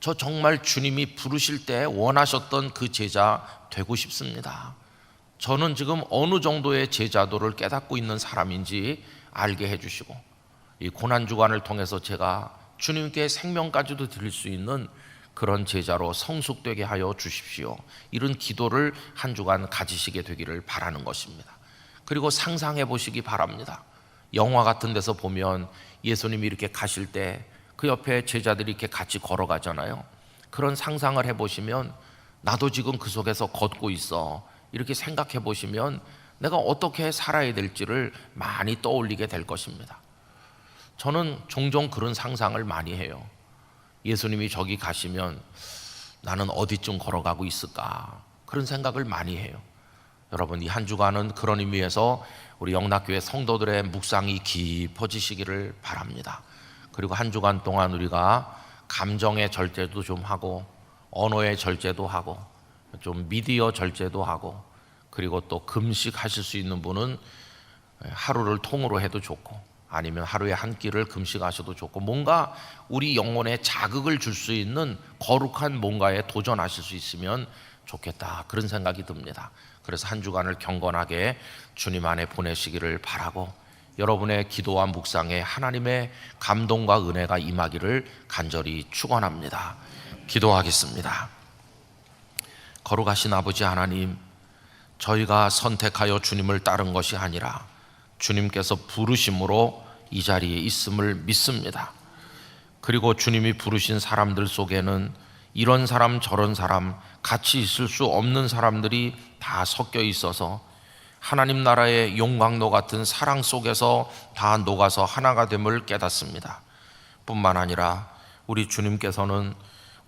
Speaker 1: 저 정말 주님이 부르실 때 원하셨던 그 제자 되고 싶습니다. 저는 지금 어느 정도의 제자도를 깨닫고 있는 사람인지 알게 해주시고, 이 고난주간을 통해서 제가 주님께 생명까지도 드릴 수 있는 그런 제자로 성숙되게 하여 주십시오. 이런 기도를 한 주간 가지시게 되기를 바라는 것입니다. 그리고 상상해 보시기 바랍니다. 영화 같은 데서 보면 예수님이 이렇게 가실 때 그 옆에 제자들이 이렇게 같이 걸어가잖아요. 그런 상상을 해보시면 나도 지금 그 속에서 걷고 있어, 이렇게 생각해 보시면 내가 어떻게 살아야 될지를 많이 떠올리게 될 것입니다. 저는 종종 그런 상상을 많이 해요. 예수님이 저기 가시면 나는 어디쯤 걸어가고 있을까, 그런 생각을 많이 해요. 여러분, 이 한 주간은 그런 의미에서 우리 영락교회 성도들의 묵상이 깊어지시기를 바랍니다. 그리고 한 주간 동안 우리가 감정의 절제도 좀 하고, 언어의 절제도 하고, 좀 미디어 절제도 하고, 그리고 또 금식하실 수 있는 분은 하루를 통으로 해도 좋고, 아니면 하루에 한 끼를 금식하셔도 좋고, 뭔가 우리 영혼에 자극을 줄 수 있는 거룩한 뭔가에 도전하실 수 있으면 좋겠다, 그런 생각이 듭니다. 그래서 한 주간을 경건하게 주님 안에 보내시기를 바라고, 여러분의 기도와 묵상에 하나님의 감동과 은혜가 임하기를 간절히 축원합니다. 기도하겠습니다. 거룩하신 아버지 하나님, 저희가 선택하여 주님을 따른 것이 아니라 주님께서 부르심으로 이 자리에 있음을 믿습니다. 그리고 주님이 부르신 사람들 속에는 이런 사람 저런 사람, 같이 있을 수 없는 사람들이 다 섞여 있어서 하나님 나라의 용광로 같은 사랑 속에서 다 녹아서 하나가 됨을 깨닫습니다. 뿐만 아니라 우리 주님께서는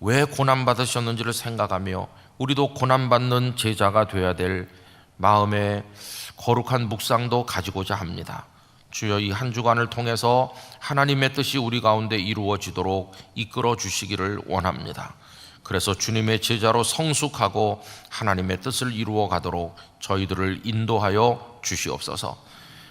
Speaker 1: 왜 고난받으셨는지를 생각하며 우리도 고난받는 제자가 되어야 될 마음의 거룩한 묵상도 가지고자 합니다. 주여, 이 한 주간을 통해서 하나님의 뜻이 우리 가운데 이루어지도록 이끌어 주시기를 원합니다. 그래서 주님의 제자로 성숙하고 하나님의 뜻을 이루어 가도록 저희들을 인도하여 주시옵소서.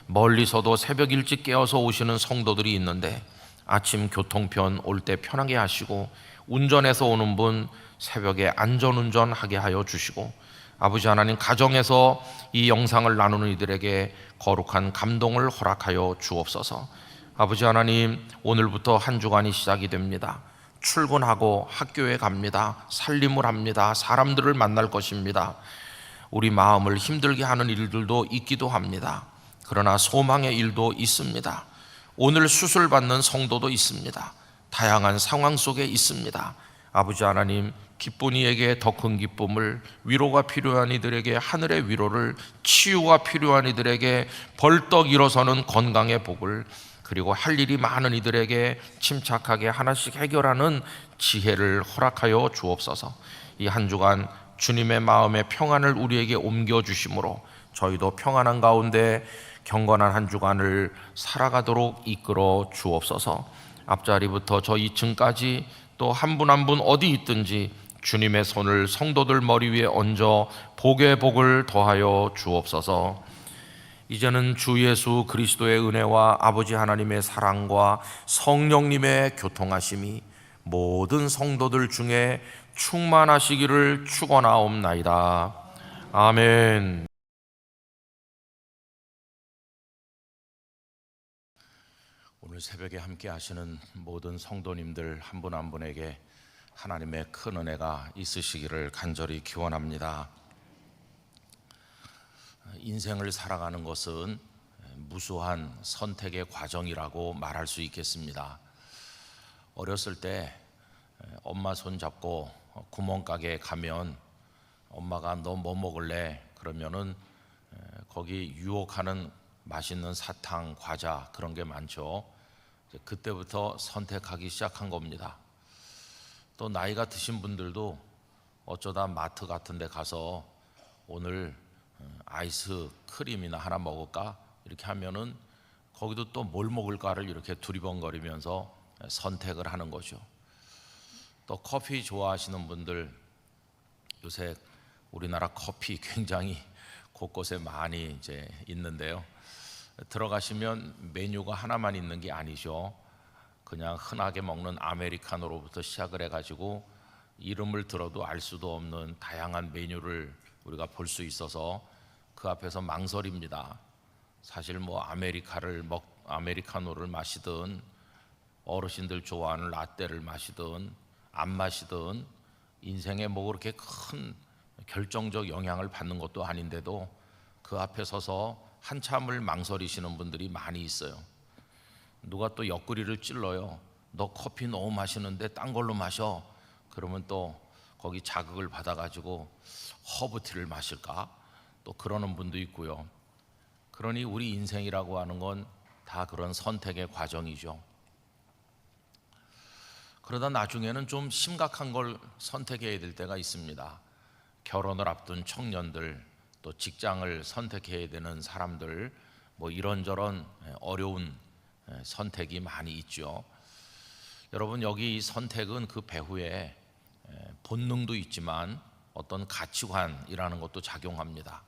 Speaker 1: 멀리서도 새벽 일찍 깨어서 오시는 성도들이 있는데 아침 교통편 올 때 편하게 하시고, 운전해서 오는 분 새벽에 안전운전하게 하여 주시고, 아버지 하나님, 가정에서 이 영상을 나누는 이들에게 거룩한 감동을 허락하여 주옵소서. 아버지 하나님, 오늘부터 한 주간이 시작이 됩니다. 출근하고 학교에 갑니다. 살림을 합니다. 사람들을 만날 것입니다. 우리 마음을 힘들게 하는 일들도 있기도 합니다. 그러나 소망의 일도 있습니다. 오늘 수술받는 성도도 있습니다. 다양한 상황 속에 있습니다. 아버지 하나님, 기쁜 이에게 더 큰 기쁨을, 위로가 필요한 이들에게 하늘의 위로를, 치유가 필요한 이들에게 벌떡 일어서는 건강의 복을, 그리고 할 일이 많은 이들에게 침착하게 하나씩 해결하는 지혜를 허락하여 주옵소서. 이 한 주간 주님의 마음의 평안을 우리에게 옮겨주심으로 저희도 평안한 가운데 경건한 한 주간을 살아가도록 이끌어 주옵소서. 앞자리부터 저 2층까지 또 한 분 한 분 어디 있든지 주님의 손을 성도들 머리 위에 얹어 복의 복을 더하여 주옵소서. 이제는 주 예수 그리스도의 은혜와 아버지 하나님의 사랑과 성령님의 교통하심이 모든 성도들 중에 충만하시기를 축원하옵나이다. 아멘. 오늘 새벽에 함께 하시는 모든 성도님들 한 분 한 분에게 하나님의 큰 은혜가 있으시기를 간절히 기원합니다. 인생을 살아가는 것은 무수한 선택의 과정이라고 말할 수 있겠습니다. 어렸을 때 엄마 손 잡고 구멍가게에 가면 엄마가 너 뭐 먹을래? 그러면은 거기 유혹하는 맛있는 사탕, 과자 그런 게 많죠. 그때부터 선택하기 시작한 겁니다. 또 나이가 드신 분들도 어쩌다 마트 같은 데 가서 오늘 아이스 크림이나 하나 먹을까? 이렇게 하면은 거기도 또 뭘 먹을까를 이렇게 두리번거리면서 선택을 하는 거죠. 또 커피 좋아하시는 분들, 요새 우리나라 커피 굉장히 곳곳에 많이 이제 있는데요. 들어가시면 메뉴가 하나만 있는 게 아니죠. 그냥 흔하게 먹는 아메리카노로부터 시작을 해가지고 이름을 들어도 알 수도 없는 다양한 메뉴를 우리가 볼 수 있어서 그 앞에서 망설입니다. 사실 뭐 아메리카노를 마시든 어르신들 좋아하는 라떼를 마시든 안 마시든 인생에 뭐 그렇게 큰 결정적 영향을 받는 것도 아닌데도 그 앞에 서서 한참을 망설이시는 분들이 많이 있어요. 누가 또 옆구리를 찔러요. 너 커피 너무 마시는데 딴 걸로 마셔. 그러면 또 거기 자극을 받아가지고 허브티를 마실까? 또 그러는 분도 있고요. 그러니 우리 인생이라고 하는 건 다 그런 선택의 과정이죠. 그러다 나중에는 좀 심각한 걸 선택해야 될 때가 있습니다. 결혼을 앞둔 청년들, 또 직장을 선택해야 되는 사람들, 뭐 이런저런 어려운 선택이 많이 있죠. 여러분, 여기 이 선택은 그 배후에 본능도 있지만 어떤 가치관이라는 것도 작용합니다.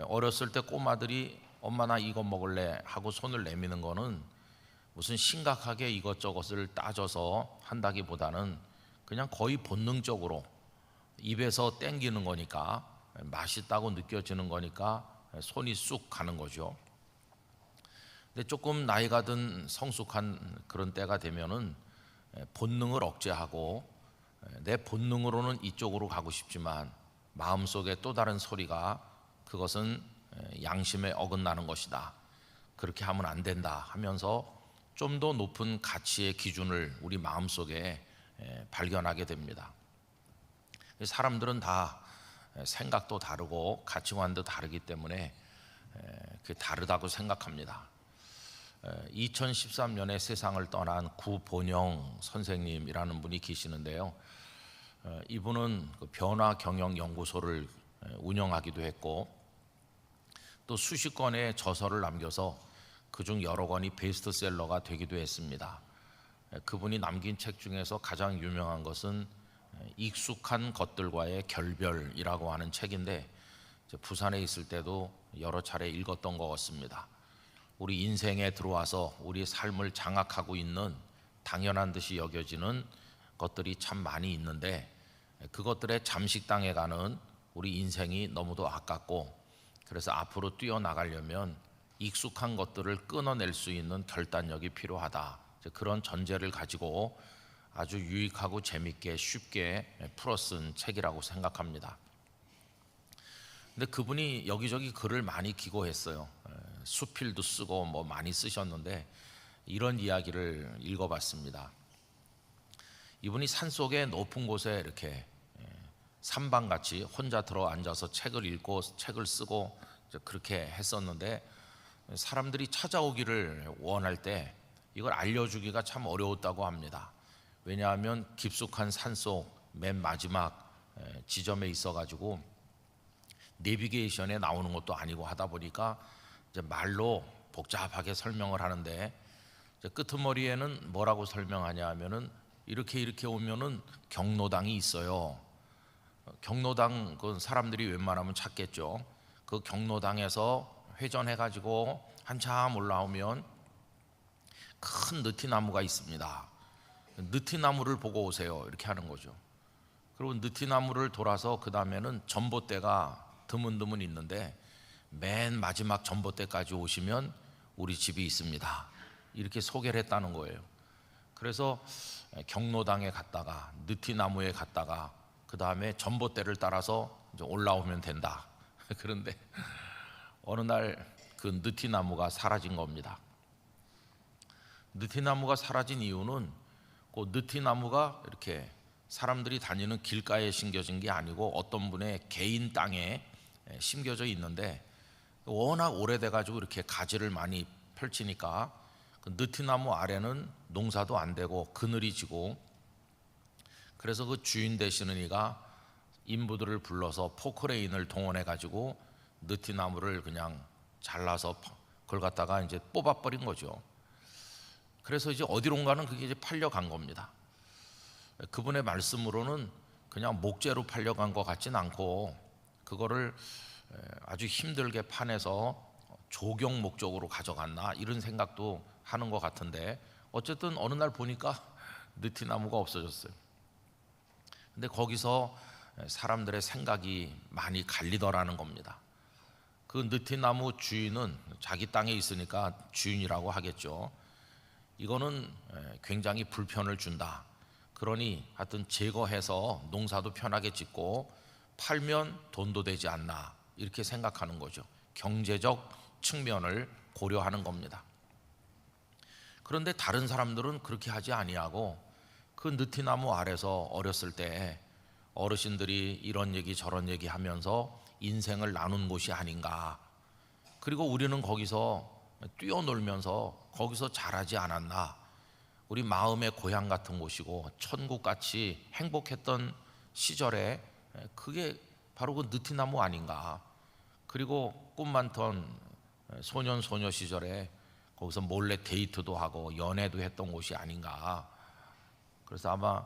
Speaker 1: 어렸을 때 꼬마들이 엄마 나 이거 먹을래 하고 손을 내미는 거는 무슨 심각하게 이것저것을 따져서 한다기보다는 그냥 거의 본능적으로 입에서 땡기는 거니까, 맛있다고 느껴지는 거니까 손이 쑥 가는 거죠. 근데 조금 나이가 든 성숙한 그런 때가 되면은 본능을 억제하고 내 본능으로는 이쪽으로 가고 싶지만 마음속에 또 다른 소리가 그것은 양심에 어긋나는 것이다, 그렇게 하면 안 된다 하면서 좀 더 높은 가치의 기준을 우리 마음속에 발견하게 됩니다. 사람들은 다 생각도 다르고 가치관도 다르기 때문에 그 다르다고 생각합니다. 2013년에 세상을 떠난 구본영 선생님이라는 분이 계시는데요. 이분은 그 변화경영연구소를 운영하기도 했고 또 수십 권의 저서를 남겨서 그중 여러 권이 베스트셀러가 되기도 했습니다. 그분이 남긴 책 중에서 가장 유명한 것은 익숙한 것들과의 결별이라고 하는 책인데 부산에 있을 때도 여러 차례 읽었던 것 같습니다. 우리 인생에 들어와서 우리 삶을 장악하고 있는 당연한 듯이 여겨지는 것들이 참 많이 있는데 그것들에 잠식당해 가는 우리 인생이 너무도 아깝고, 그래서 앞으로 뛰어나가려면 익숙한 것들을 끊어낼 수 있는 결단력이 필요하다, 그런 전제를 가지고 아주 유익하고 재밌게 쉽게 풀어 쓴 책이라고 생각합니다. 근데 그분이 여기저기 글을 많이 기고했어요. 수필도 쓰고 뭐 많이 쓰셨는데 이런 이야기를 읽어봤습니다. 이분이 산속의 높은 곳에 이렇게 삼방같이 혼자 들어 앉아서 책을 읽고 책을 쓰고 그렇게 했었는데, 사람들이 찾아오기를 원할 때 이걸 알려주기가 참 어려웠다고 합니다. 왜냐하면 깊숙한 산속 맨 마지막 지점에 있어가지고 내비게이션에 나오는 것도 아니고 하다 보니까 이제 말로 복잡하게 설명을 하는데, 이제 끄트머리에는 뭐라고 설명하냐 하면은 이렇게 오면은 경로당이 있어요. 경로당 그 사람들이 웬만하면 찾겠죠. 그 경로당에서 회전해 가지고 한참 올라오면 큰 느티나무가 있습니다. 느티나무를 보고 오세요. 이렇게 하는 거죠. 그리고 느티나무를 돌아서 그 다음에는 전봇대가 드문드문 있는데 맨 마지막 전봇대까지 오시면 우리 집이 있습니다. 이렇게 소개를 했다는 거예요. 그래서 경로당에 갔다가 느티나무에 갔다가 그 다음에 전봇대를 따라서 이제 올라오면 된다. 그런데 어느 날 그 느티나무가 사라진 겁니다. 느티나무가 사라진 이유는 그 느티나무가 이렇게 사람들이 다니는 길가에 심겨진 게 아니고 어떤 분의 개인 땅에 심겨져 있는데, 워낙 오래돼 가지고 이렇게 가지를 많이 펼치니까 그 느티나무 아래는 농사도 안 되고 그늘이 지고, 그래서 그 주인 되시는 이가 인부들을 불러서 포크레인을 동원해 가지고 느티나무를 그냥 잘라서 그걸 갖다가 이제 뽑아버린 거죠. 그래서 이제 어디론가는 그게 이제 팔려간 겁니다. 그분의 말씀으로는 그냥 목재로 팔려간 것 같진 않고 그거를 아주 힘들게 파내서 조경 목적으로 가져갔나 이런 생각도 하는 것 같은데, 어쨌든 어느 날 보니까 느티나무가 없어졌어요. 근데 거기서 사람들의 생각이 많이 갈리더라는 겁니다. 그 느티나무 주인은 자기 땅에 있으니까 주인이라고 하겠죠. 이거는 굉장히 불편을 준다. 그러니 하여튼 제거해서 농사도 편하게 짓고 팔면 돈도 되지 않나 이렇게 생각하는 거죠. 경제적 측면을 고려하는 겁니다. 그런데 다른 사람들은 그렇게 하지 아니하고 그 느티나무 아래서 어렸을 때 어르신들이 이런 얘기 저런 얘기 하면서 인생을 나눈 곳이 아닌가. 그리고 우리는 거기서 뛰어놀면서 거기서 자라지 않았나. 우리 마음의 고향 같은 곳이고 천국같이 행복했던 시절에 그게 바로 그 느티나무 아닌가. 그리고 꿈 많던 소년 소녀 시절에 거기서 몰래 데이트도 하고 연애도 했던 곳이 아닌가. 그래서 아마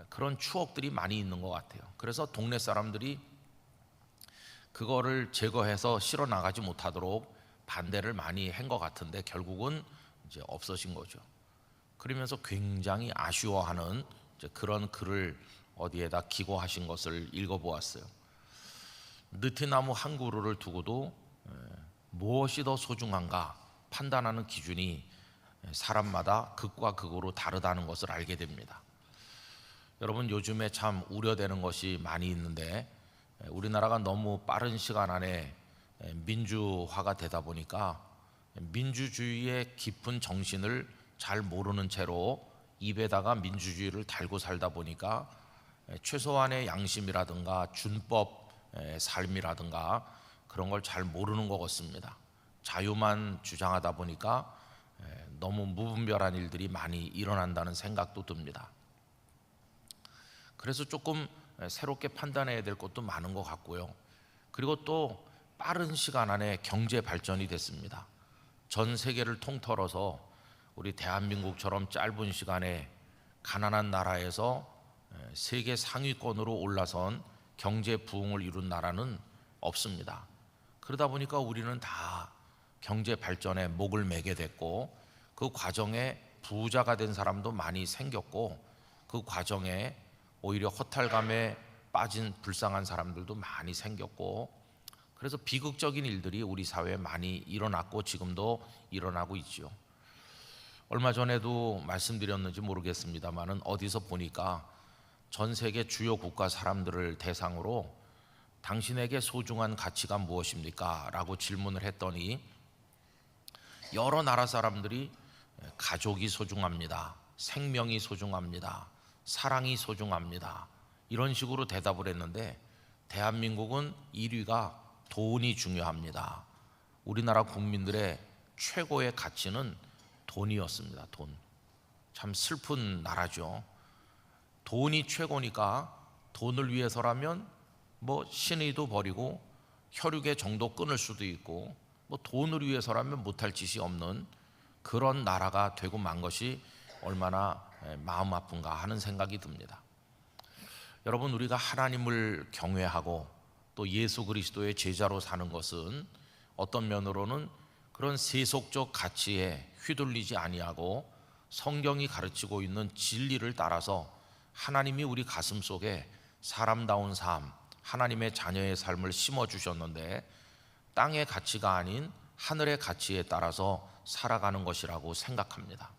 Speaker 1: 그런 추억들이 많이 있는 것 같아요. 그래서 동네 사람들이 그거를 제거해서 실어 나가지 못하도록 반대를 많이 한 것 같은데 결국은 이제 없어진 거죠. 그러면서 굉장히 아쉬워하는 그런 글을 어디에다 기고하신 것을 읽어보았어요. 느티나무 한 그루를 두고도 무엇이 더 소중한가 판단하는 기준이 사람마다 극과 극으로 다르다는 것을 알게 됩니다. 여러분, 요즘에 참 우려되는 것이 많이 있는데, 우리나라가 너무 빠른 시간 안에 민주화가 되다 보니까 민주주의의 깊은 정신을 잘 모르는 채로 입에다가 민주주의를 달고 살다 보니까 최소한의 양심이라든가 준법 삶이라든가 그런 걸 잘 모르는 것 같습니다. 자유만 주장하다 보니까 너무 무분별한 일들이 많이 일어난다는 생각도 듭니다. 그래서 조금 새롭게 판단해야 될 것도 많은 것 같고요. 그리고 또 빠른 시간 안에 경제 발전이 됐습니다. 전 세계를 통틀어서 우리 대한민국처럼 짧은 시간에 가난한 나라에서 세계 상위권으로 올라선 경제 부흥을 이룬 나라는 없습니다. 그러다 보니까 우리는 다 경제 발전에 목을 매게 됐고 그 과정에 부자가 된 사람도 많이 생겼고 그 과정에 오히려 허탈감에 빠진 불쌍한 사람들도 많이 생겼고, 그래서 비극적인 일들이 우리 사회에 많이 일어났고 지금도 일어나고 있죠. 얼마 전에도 말씀드렸는지 모르겠습니다만은 어디서 보니까 전 세계 주요 국가 사람들을 대상으로 당신에게 소중한 가치가 무엇입니까? 라고 질문을 했더니 여러 나라 사람들이 가족이 소중합니다, 생명이 소중합니다, 사랑이 소중합니다, 이런 식으로 대답을 했는데 대한민국은 1위가 돈이 중요합니다. 우리나라 국민들의 최고의 가치는 돈이었습니다. 돈. 참 슬픈 나라죠. 돈이 최고니까 돈을 위해서라면 뭐 신의도 버리고 혈육의 정도 끊을 수도 있고 뭐 돈을 위해서라면 못할 짓이 없는 그런 나라가 되고 만 것이 얼마나 마음 아픈가 하는 생각이 듭니다. 여러분, 우리가 하나님을 경외하고 또 예수 그리스도의 제자로 사는 것은 어떤 면으로는 그런 세속적 가치에 휘둘리지 아니하고 성경이 가르치고 있는 진리를 따라서 하나님이 우리 가슴 속에 사람다운 삶, 하나님의 자녀의 삶을 심어주셨는데 땅의 가치가 아닌 하늘의 가치에 따라서 살아가는 것이라고 생각합니다.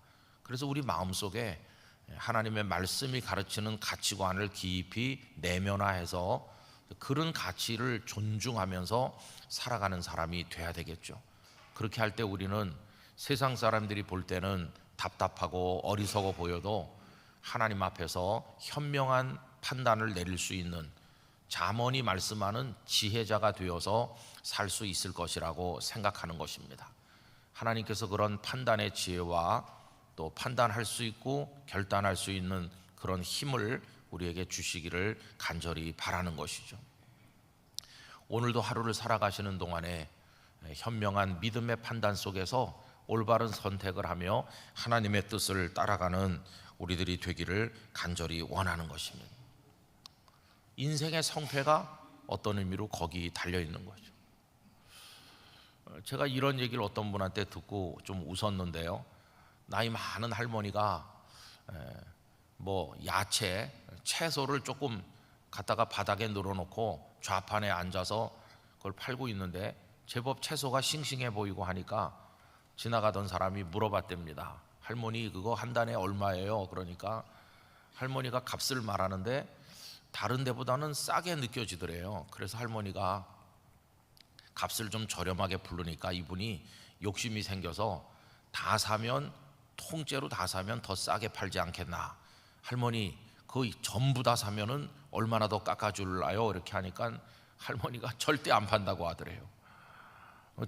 Speaker 1: 그래서 우리 마음속에 하나님의 말씀이 가르치는 가치관을 깊이 내면화해서 그런 가치를 존중하면서 살아가는 사람이 돼야 되겠죠. 그렇게 할 때 우리는 세상 사람들이 볼 때는 답답하고 어리석어 보여도 하나님 앞에서 현명한 판단을 내릴 수 있는, 잠언이 말씀하는 지혜자가 되어서 살 수 있을 것이라고 생각하는 것입니다. 하나님께서 그런 판단의 지혜와 또 판단할 수 있고 결단할 수 있는 그런 힘을 우리에게 주시기를 간절히 바라는 것이죠. 오늘도 하루를 살아가시는 동안에 현명한 믿음의 판단 속에서 올바른 선택을 하며 하나님의 뜻을 따라가는 우리들이 되기를 간절히 원하는 것입니다. 인생의 성패가 어떤 의미로 거기 달려 있는 거죠. 제가 이런 얘기를 어떤 분한테 듣고 좀 웃었는데요. 나이 많은 할머니가 뭐 야채, 채소를 조금 갖다가 바닥에 늘어놓고 좌판에 앉아서 그걸 팔고 있는데 제법 채소가 싱싱해 보이고 하니까 지나가던 사람이 물어봤답니다. 할머니, 그거 한 단에 얼마예요? 그러니까 할머니가 값을 말하는데 다른 데보다는 싸게 느껴지더래요. 그래서 할머니가 값을 좀 저렴하게 부르니까 이분이 욕심이 생겨서 다 사면, 통째로 다 사면 더 싸게 팔지 않겠나. 할머니, 거의 전부 다 사면은 얼마나 더 깎아줄라요? 이렇게 하니까 할머니가 절대 안 판다고 하더래요.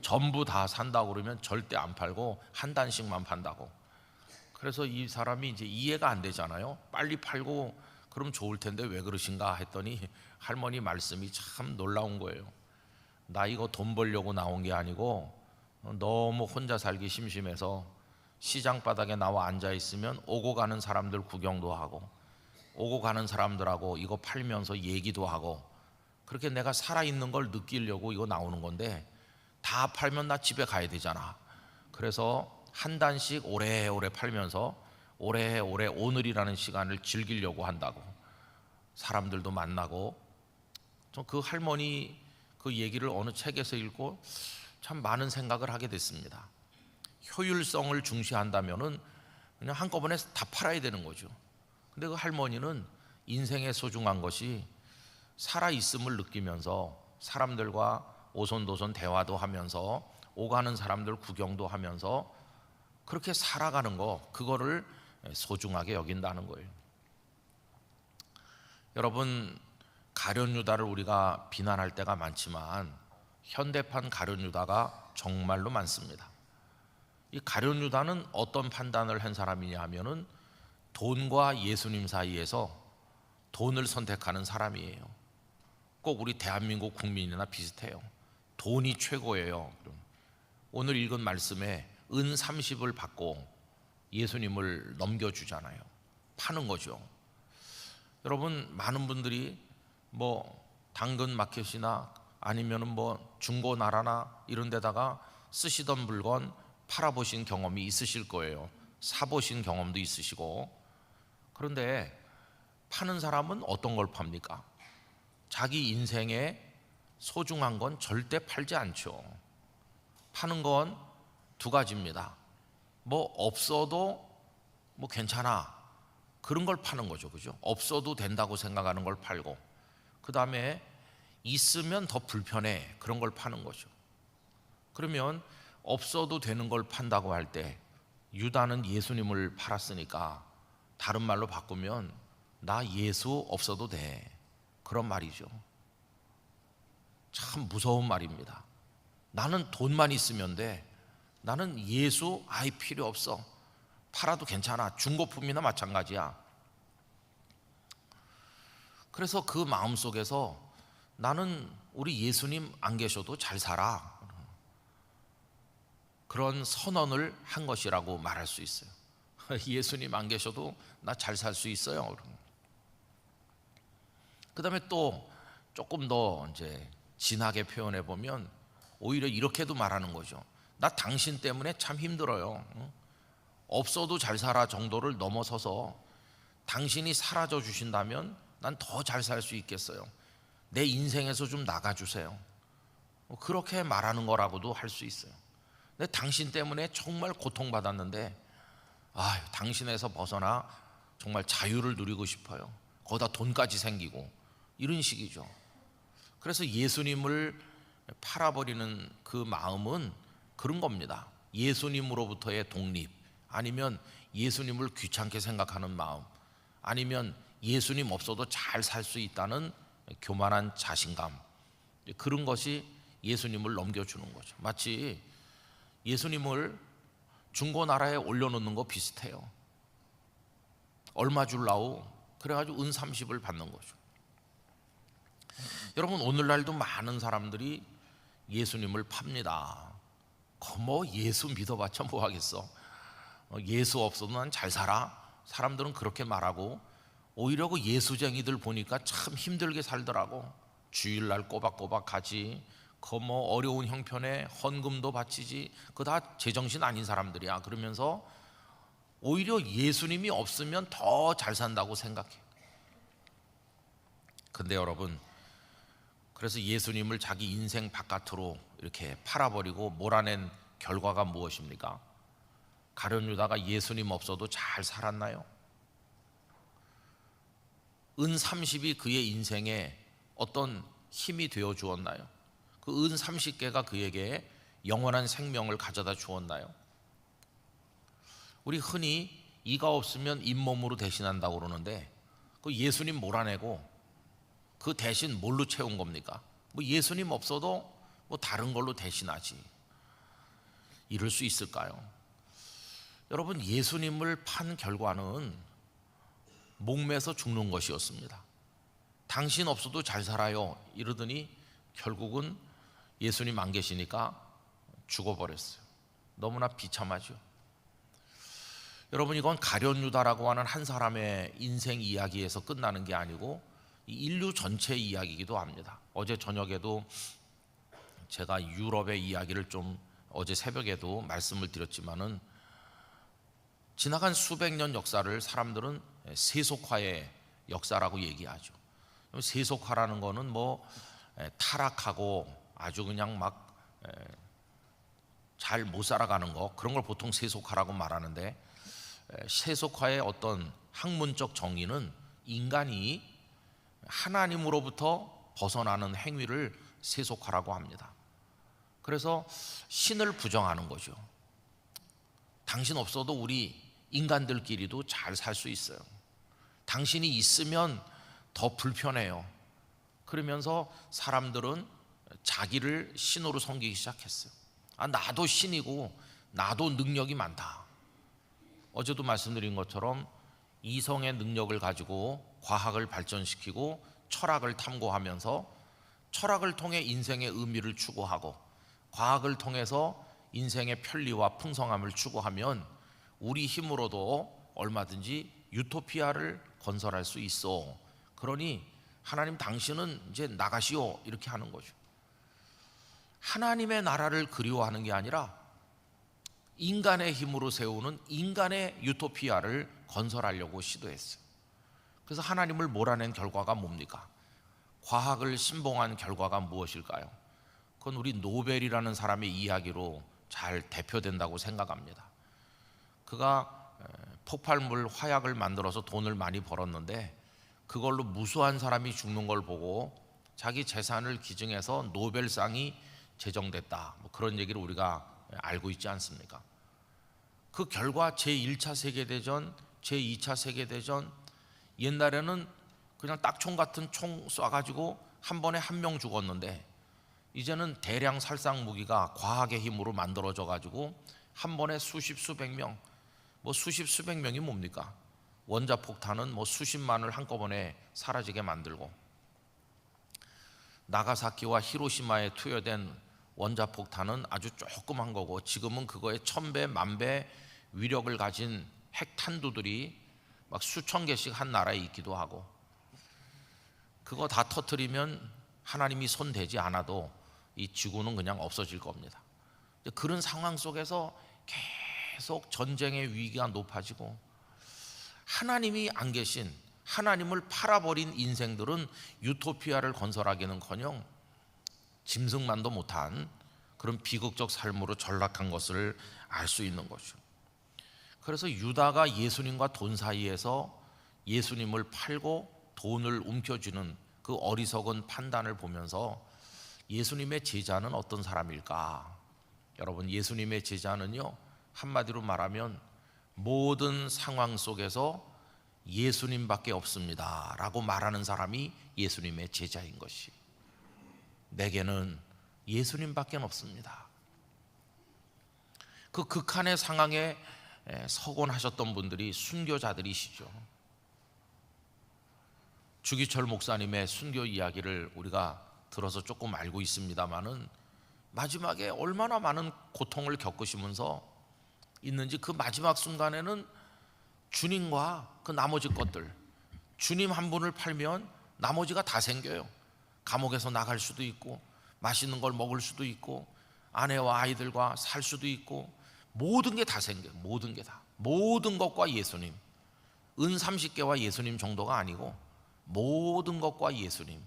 Speaker 1: 전부 다 산다고 그러면 절대 안 팔고 한 단씩만 판다고. 그래서 이 사람이 이제 이해가 안 되잖아요. 빨리 팔고 그럼 좋을 텐데 왜 그러신가 했더니 할머니 말씀이 참 놀라운 거예요. 나 이거 돈 벌려고 나온 게 아니고 너무 혼자 살기 심심해서 시장 바닥에 나와 앉아 있으면 오고 가는 사람들 구경도 하고 오고 가는 사람들하고 이거 팔면서 얘기도 하고 그렇게 내가 살아있는 걸 느끼려고 이거 나오는 건데 다 팔면 나 집에 가야 되잖아. 그래서 한 단씩 오래오래 팔면서 오래오래 오늘이라는 시간을 즐기려고 한다고. 사람들도 만나고. 그 할머니 그 얘기를 어느 책에서 읽고 참 많은 생각을 하게 됐습니다. 효율성을 중시한다면은 그냥 한꺼번에 다 팔아야 되는 거죠. 근데 그 할머니는 인생의 소중한 것이 살아있음을 느끼면서 사람들과 오손도손 대화도 하면서 오가는 사람들 구경도 하면서 그렇게 살아가는 거, 그거를 소중하게 여긴다는 거예요. 여러분, 가룟유다를 우리가 비난할 때가 많지만 현대판 가룟유다가 정말로 많습니다. 이 가룟유다는 어떤 판단을 한 사람이냐 하면은 돈과 예수님 사이에서 돈을 선택하는 사람이에요. 꼭 우리 대한민국 국민이나 비슷해요. 돈이 최고예요. 오늘 읽은 말씀에 은 30을 받고 예수님을 넘겨주잖아요. 파는 거죠. 여러분, 많은 분들이 뭐 당근 마켓이나 아니면은 뭐 중고나라나 이런 데다가 쓰시던 물건 팔아보신 경험이 있으실 거예요. 사보신 경험도 있으시고. 그런데 파는 사람은 어떤 걸 팝니까? 자기 인생에 소중한 건 절대 팔지 않죠. 파는 건 두 가지입니다. 뭐 없어도 뭐 괜찮아, 그런 걸 파는 거죠. 그죠? 없어도 된다고 생각하는 걸 팔고, 그 다음에 있으면 더 불편해. 그런 걸 파는 거죠. 그러면 없어도 되는 걸 판다고 할 때 유다는 예수님을 팔았으니까 다른 말로 바꾸면 나 예수 없어도 돼. 그런 말이죠. 참 무서운 말입니다. 나는 돈만 있으면 돼. 나는 예수 아예 필요 없어. 팔아도 괜찮아. 중고품이나 마찬가지야. 그래서 그 마음속에서 나는 우리 예수님 안 계셔도 잘 살아. 그런 선언을 한 것이라고 말할 수 있어요. 예수님 안 계셔도 나 잘 살 수 있어요. 그 다음에 또 조금 더 이제 진하게 표현해 보면 오히려 이렇게도 말하는 거죠. 나 당신 때문에 참 힘들어요. 없어도 잘 살아 정도를 넘어서서 당신이 사라져 주신다면 난 더 잘 살 수 있겠어요. 내 인생에서 좀 나가주세요. 그렇게 말하는 거라고도 할 수 있어요. 근데 당신 때문에 정말 고통받았는데 당신에서 벗어나 정말 자유를 누리고 싶어요. 거기다 돈까지 생기고 이런 식이죠. 그래서 예수님을 팔아버리는 그 마음은 그런 겁니다. 예수님으로부터의 독립, 아니면 예수님을 귀찮게 생각하는 마음, 아니면 예수님 없어도 잘 살 수 있다는 교만한 자신감, 그런 것이 예수님을 넘겨주는 거죠. 마치 예수님을 중고나라에 올려놓는 거 비슷해요. 얼마 줄라우? 그래가지고 은 30을 받는 거죠. 여러분, 오늘날도 많은 사람들이 예수님을 팝니다. 뭐 예수 믿어봤자 뭐 하겠어. 예수 없어도 난 잘 살아. 사람들은 그렇게 말하고, 오히려 그 예수쟁이들 보니까 참 힘들게 살더라고. 주일날 꼬박꼬박 가지, 뭐 어려운 형편에 헌금도 바치지, 그거 다 제정신 아닌 사람들이야. 그러면서 오히려 예수님이 없으면 더 잘 산다고 생각해. 근데 여러분, 그래서 예수님을 자기 인생 바깥으로 이렇게 팔아버리고 몰아낸 결과가 무엇입니까? 가룟 유다가 예수님 없어도 잘 살았나요? 은 30이 그의 인생에 어떤 힘이 되어 주었나요? 그 은 30개가 그에게 영원한 생명을 가져다 주었나요? 우리 흔히 이가 없으면 잇몸으로 대신한다고 그러는데, 그 예수님 몰아내고 그 대신 뭘로 채운 겁니까? 뭐 예수님 없어도 뭐 다른 걸로 대신하지. 이럴 수 있을까요? 여러분, 예수님을 판 결과는 목매서 죽는 것이었습니다. 당신 없어도 잘 살아요 이러더니 결국은 예수님 안 계시니까 죽어버렸어요. 너무나 비참하죠. 여러분, 이건 가룟 유다라고 하는 한 사람의 인생 이야기에서 끝나는 게 아니고 인류 전체 이야기이기도 합니다. 어제 저녁에도 제가 유럽의 이야기를 좀, 어제 새벽에도 말씀을 드렸지만은, 지나간 수백 년 역사를 사람들은 세속화의 역사라고 얘기하죠. 세속화라는 거는 뭐 타락하고 아주 그냥 막 잘 못 살아가는 거, 그런 걸 보통 세속화라고 말하는데, 세속화의 어떤 학문적 정의는 인간이 하나님으로부터 벗어나는 행위를 세속화라고 합니다. 그래서 신을 부정하는 거죠. 당신 없어도 우리 인간들끼리도 잘 살 수 있어요. 당신이 있으면 더 불편해요. 그러면서 사람들은 자기를 신으로 섬기기 시작했어요. 나도 신이고 나도 능력이 많다. 어제도 말씀드린 것처럼 이성의 능력을 가지고 과학을 발전시키고 철학을 탐구하면서 철학을 통해 인생의 의미를 추구하고 과학을 통해서 인생의 편리와 풍성함을 추구하면 우리 힘으로도 얼마든지 유토피아를 건설할 수 있어. 그러니 하나님 당신은 이제 나가시오, 이렇게 하는 거죠. 하나님의 나라를 그리워하는 게 아니라 인간의 힘으로 세우는 인간의 유토피아를 건설하려고 시도했어요. 그래서 하나님을 몰아낸 결과가 뭡니까? 과학을 신봉한 결과가 무엇일까요? 그건 우리 노벨이라는 사람의 이야기로 잘 대표된다고 생각합니다. 그가 폭발물 화약을 만들어서 돈을 많이 벌었는데, 그걸로 무수한 사람이 죽는 걸 보고 자기 재산을 기증해서 노벨상이 제정됐다. 뭐 그런 얘기를 우리가 알고 있지 않습니까? 그 결과 제1차 세계대전, 제2차 세계대전, 옛날에는 그냥 딱총 같은 총 쏴가지고 한 번에 한 명 죽었는데 이제는 대량 살상 무기가 과학의 힘으로 만들어져 가지고 한 번에 수십 수백 명, 뭐 수십 수백 명이 뭡니까? 원자폭탄은 뭐 수십만을 한꺼번에 사라지게 만들고, 나가사키와 히로시마에 투여된 원자폭탄은 아주 조그만 거고 지금은 그거의 1000배, 10,000배 위력을 가진 핵탄두들이 막 수천 개씩 한 나라에 있기도 하고, 그거 다 터뜨리면 하나님이 손대지 않아도 이 지구는 그냥 없어질 겁니다. 그런 상황 속에서 계속 전쟁의 위기가 높아지고, 하나님이 안 계신, 하나님을 팔아버린 인생들은 유토피아를 건설하기는커녕 짐승만도 못한 그런 비극적 삶으로 전락한 것을 알 수 있는 거죠. 그래서 유다가 예수님과 돈 사이에서 예수님을 팔고 돈을 움켜쥐는 그 어리석은 판단을 보면서 예수님의 제자는 어떤 사람일까? 여러분, 예수님의 제자는요, 한마디로 말하면 모든 상황 속에서 예수님밖에 없습니다 라고 말하는 사람이 예수님의 제자인 것이, 내게는 예수님밖에 없습니다. 그 극한의 상황에 서곤하셨던 분들이 순교자들이시죠. 주기철 목사님의 순교 이야기를 우리가 들어서 조금 알고 있습니다마는 마지막에 얼마나 많은 고통을 겪으시면서 있는지, 그 마지막 순간에는 주님과 그 나머지 것들, 주님 한 분을 팔면 나머지가 다 생겨요. 감옥에서 나갈 수도 있고, 맛있는 걸 먹을 수도 있고, 아내와 아이들과 살 수도 있고, 모든 게 다 생겨요. 모든 게 다, 모든 것과 예수님, 은 30개와 예수님 정도가 아니고 모든 것과 예수님,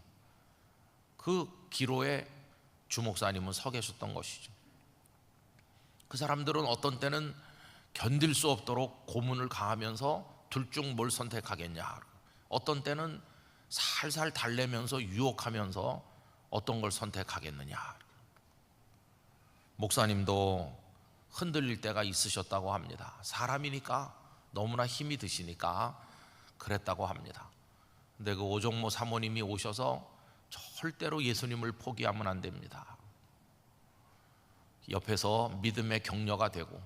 Speaker 1: 그 기로에 주 목사님은 서 계셨던 것이죠. 그 사람들은 어떤 때는 견딜 수 없도록 고문을 가하면서 둘 중 뭘 선택하겠냐, 어떤 때는 살살 달래면서 유혹하면서 어떤 걸 선택하겠느냐. 목사님도 흔들릴 때가 있으셨다고 합니다. 사람이니까, 너무나 힘이 드시니까 그랬다고 합니다. 근데 그 오정모 사모님이 오셔서 절대로 예수님을 포기하면 안 됩니다. 옆에서 믿음의 격려가 되고,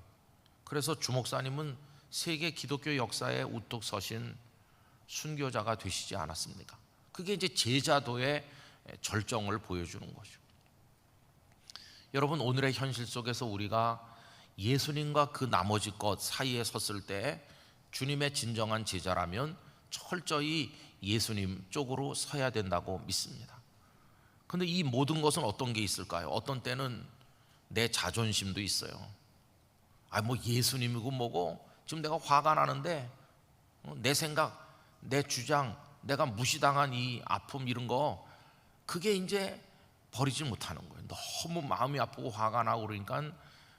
Speaker 1: 그래서 주 목사님은 세계 기독교 역사에 우뚝 서신 순교자가 되시지 않았습니까? 그게 이제 제자도의 절정을 보여주는 거죠. 여러분, 오늘의 현실 속에서 우리가 예수님과 그 나머지 것 사이에 섰을 때 주님의 진정한 제자라면 철저히 예수님 쪽으로 서야 된다고 믿습니다. 그런데 이 모든 것은 어떤 게 있을까요? 어떤 때는 내 자존심도 있어요. 뭐 예수님이고 뭐고 지금 내가 화가 나는데 내 생각, 내 주장, 내가 무시당한 이 아픔, 이런 거, 그게 이제 버리지 못하는 거예요. 너무 마음이 아프고 화가 나고 그러니까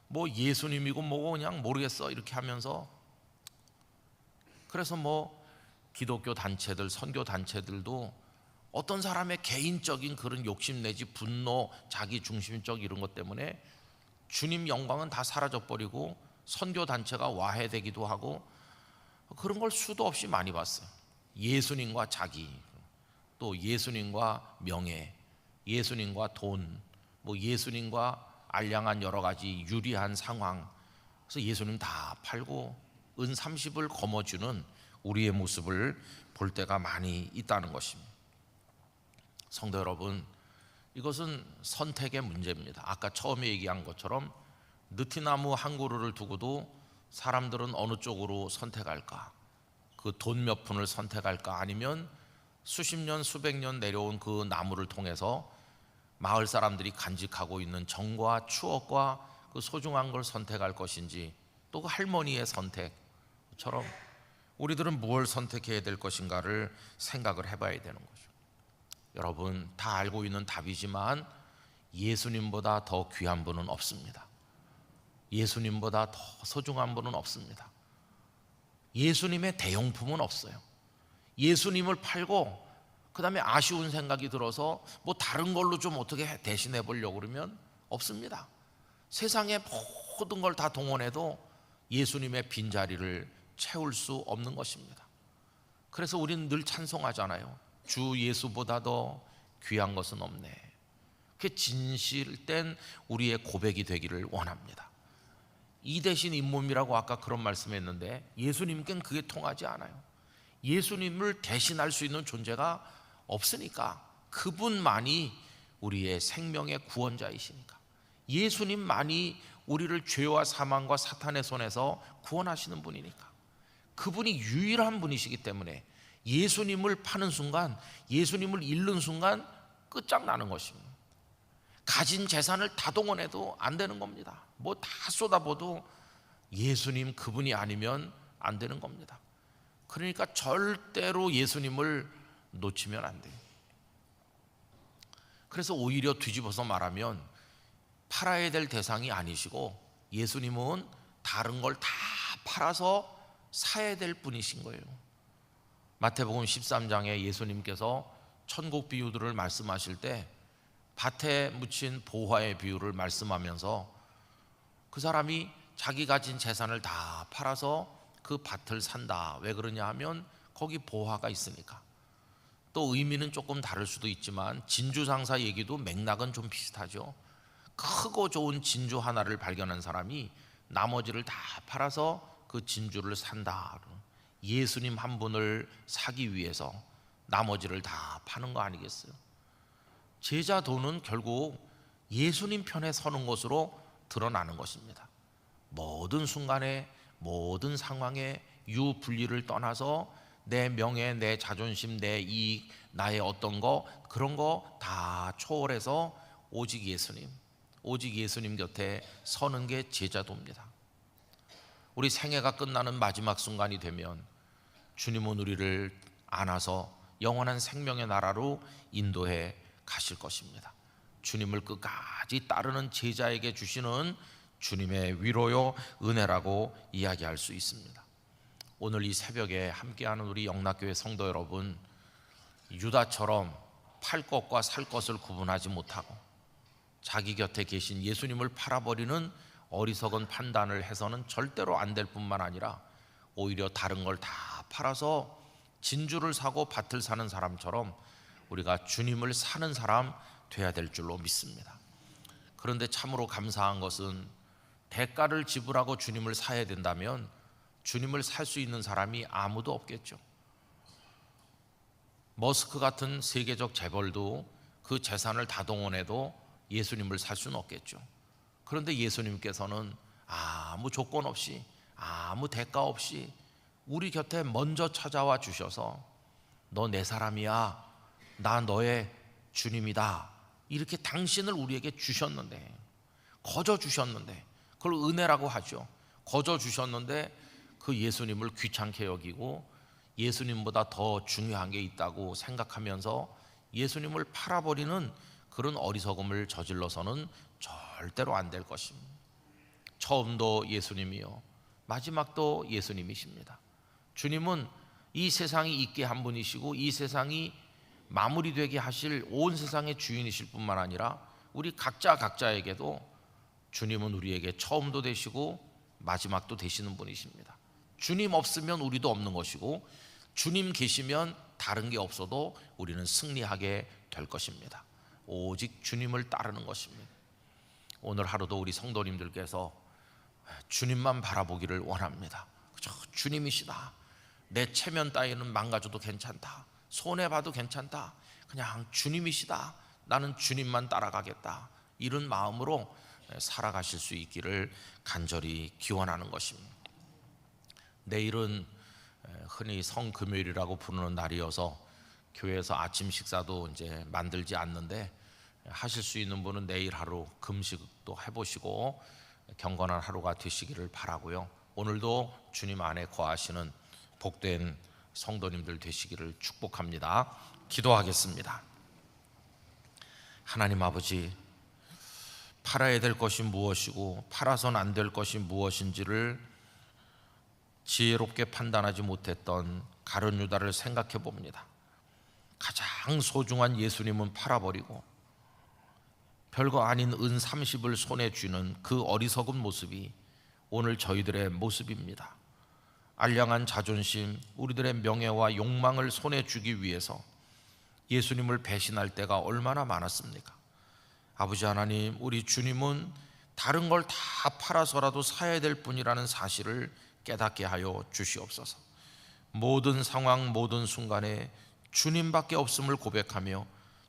Speaker 1: 뭐 예수님이고 뭐고 그냥 모르겠어 이렇게 하면서, 그래서 뭐 기독교 단체들, 선교 단체들도 어떤 사람의 개인적인 그런 욕심 내지 분노, 자기 중심적 이런 것 때문에 주님 영광은 다 사라져버리고 선교 단체가 와해되기도 하고, 그런 걸 수도 없이 많이 봤어요. 예수님과 자기, 또 예수님과 명예, 예수님과 돈, 뭐 예수님과 알량한 여러 가지 유리한 상황, 그래서 예수님 다 팔고 은 30을 거머쥐는 우리의 모습을 볼 때가 많이 있다는 것입니다. 성도 여러분, 이것은 선택의 문제입니다. 아까 처음에 얘기한 것처럼 느티나무 한 그루를 두고도 사람들은 어느 쪽으로 선택할까? 그 돈 몇 푼을 선택할까? 아니면 수십 년, 수백 년 내려온 그 나무를 통해서 마을 사람들이 간직하고 있는 정과 추억과 그 소중한 걸 선택할 것인지, 또 그 할머니의 선택처럼 우리들은 무엇을 선택해야 될 것인가를 생각을 해봐야 되는 거죠. 여러분, 다 알고 있는 답이지만 예수님보다 더 귀한 분은 없습니다. 예수님보다 더 소중한 분은 없습니다. 예수님의 대용품은 없어요. 예수님을 팔고 그 다음에 아쉬운 생각이 들어서 뭐 다른 걸로 좀 어떻게 대신해 보려고 그러면 없습니다. 세상의 모든 걸 다 동원해도 예수님의 빈자리를 채울 수 없는 것입니다. 그래서 우리는 늘 찬송하잖아요. 주 예수보다 더 귀한 것은 없네. 그게 진실된 우리의 고백이 되기를 원합니다. 이 대신 잇몸이라고 아까 그런 말씀했는데 예수님께는 그게 통하지 않아요. 예수님을 대신할 수 있는 존재가 없으니까, 그분만이 우리의 생명의 구원자이시니까, 예수님만이 우리를 죄와 사망과 사탄의 손에서 구원하시는 분이니까, 그분이 유일한 분이시기 때문에 예수님을 파는 순간, 예수님을 잃는 순간 끝장나는 것입니다. 가진 재산을 다 동원해도 안 되는 겁니다. 뭐 다 쏟아부어도 예수님 그분이 아니면 안 되는 겁니다. 그러니까 절대로 예수님을 놓치면 안 돼요. 그래서 오히려 뒤집어서 말하면 팔아야 될 대상이 아니시고 예수님은 다른 걸 다 팔아서 사야 될 분이신 거예요. 마태복음 13장에 예수님께서 천국 비유들을 말씀하실 때 밭에 묻힌 보화의 비유를 말씀하면서 그 사람이 자기 가진 재산을 다 팔아서 그 밭을 산다. 왜 그러냐 하면 거기 보화가 있으니까. 또 의미는 조금 다를 수도 있지만 진주상사 얘기도 맥락은 좀 비슷하죠. 크고 좋은 진주 하나를 발견한 사람이 나머지를 다 팔아서 그 진주를 산다. 예수님 한 분을 사기 위해서 나머지를 다 파는 거 아니겠어요? 제자 도는 결국 예수님 편에 서는 것으로 드러나는 것입니다. 모든 순간에, 모든 상황에 유분리를 떠나서 내 명예, 내 자존심, 내 이익, 나의 어떤 거, 그런 거 다 초월해서 오직 예수님 곁에 서는 게 제자도입니다. 우리 생애가 끝나는 마지막 순간이 되면 주님은 우리를 안아서 영원한 생명의 나라로 인도해 가실 것입니다. 주님을 끝까지 따르는 제자에게 주시는 주님의 위로요 은혜라고 이야기할 수 있습니다. 오늘 이 새벽에 함께하는 우리 영락교회 성도 여러분, 유다처럼 팔 것과 살 것을 구분하지 못하고 자기 곁에 계신 예수님을 팔아버리는 어리석은 판단을 해서는 절대로 안 될 뿐만 아니라 오히려 다른 걸 다 팔아서 진주를 사고 밭을 사는 사람처럼 우리가 주님을 사는 사람 돼야 될 줄로 믿습니다. 그런데 참으로 감사한 것은 대가를 지불하고 주님을 사야 된다면 주님을 살 수 있는 사람이 아무도 없겠죠. 머스크 같은 세계적 재벌도 그 재산을 다 동원해도 예수님을 살 수는 없겠죠. 그런데 예수님께서는 아무 조건 없이, 아무 대가 없이 우리 곁에 먼저 찾아와 주셔서 너 내 사람이야, 나 너의 주님이다, 이렇게 당신을 우리에게 주셨는데, 거저 주셨는데, 그걸 은혜라고 하죠. 거저 주셨는데 그 예수님을 귀찮게 여기고 예수님보다 더 중요한 게 있다고 생각하면서 예수님을 팔아버리는 그런 어리석음을 저질러서는 절대로 안 될 것입니다. 처음도 예수님이요 마지막도 예수님이십니다. 주님은 이 세상이 있게 한 분이시고 이 세상이 마무리되게 하실 온 세상의 주인이실 뿐만 아니라 우리 각자에게도 주님은 우리에게 처음도 되시고 마지막도 되시는 분이십니다. 주님 없으면 우리도 없는 것이고 주님 계시면 다른 게 없어도 우리는 승리하게 될 것입니다. 오직 주님을 따르는 것입니다. 오늘 하루도 우리 성도님들께서 주님만 바라보기를 원합니다. 그저 주님이시다. 내 체면 따위는 망가져도 괜찮다, 손해봐도 괜찮다, 그냥 주님이시다, 나는 주님만 따라가겠다, 이런 마음으로 살아가실 수 있기를 간절히 기원하는 것입니다. 내일은 흔히 성금요일이라고 부르는 날이어서 교회에서 아침 식사도 이제 만들지 않는데 하실 수 있는 분은 내일 하루 금식도 해보시고 경건한 하루가 되시기를 바라고요. 오늘도 주님 안에 거하시는 복된 성도님들 되시기를 축복합니다. 기도하겠습니다. 하나님 아버지, 팔아야 될 것이 무엇이고 팔아서는 안 될 것이 무엇인지를 지혜롭게 판단하지 못했던 가룟 유다를 생각해 봅니다. 가장 소중한 예수님은 팔아버리고 별거 아닌 은 30을 손에 쥐는 그 어리석은 모습이 오늘 저희들의 모습입니다. 알량한 자존심, 우리들의 명예와 욕망을 손에 쥐기 위해서 예수님을 배신할 때가 얼마나 많았습니까? 아버지 하나님, 우리 주님은 다른 걸 다 팔아서라도 사야 될 분이라는 사실을 깨닫게 하여 주시옵소서. 모든 상황, 모든 순간에 주님밖에 없음을 고백하며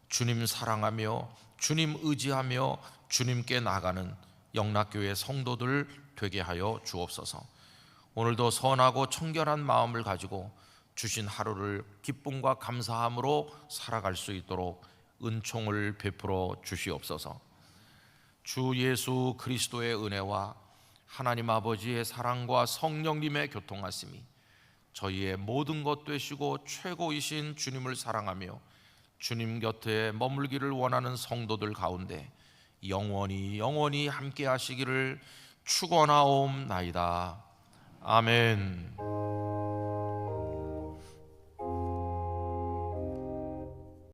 Speaker 1: 주님 사랑하며 주님 의지하며 주님께 나가는 영락교회 성도들 되게 하여 주옵소서. 오늘도 선하고 청결한 마음을 가지고 주신 하루를 기쁨과 감사함으로 살아갈 수 있도록 은총을 베풀어 주시옵소서. 주 예수 그리스도의 은혜와 하나님 아버지의 사랑과 성령님의 교통하심이 저희의 모든 것 되시고 최고이신 주님을 사랑하며 주님 곁에 머물기를 원하는 성도들 가운데 영원히 함께 하시기를 축원하옵나이다. 아멘.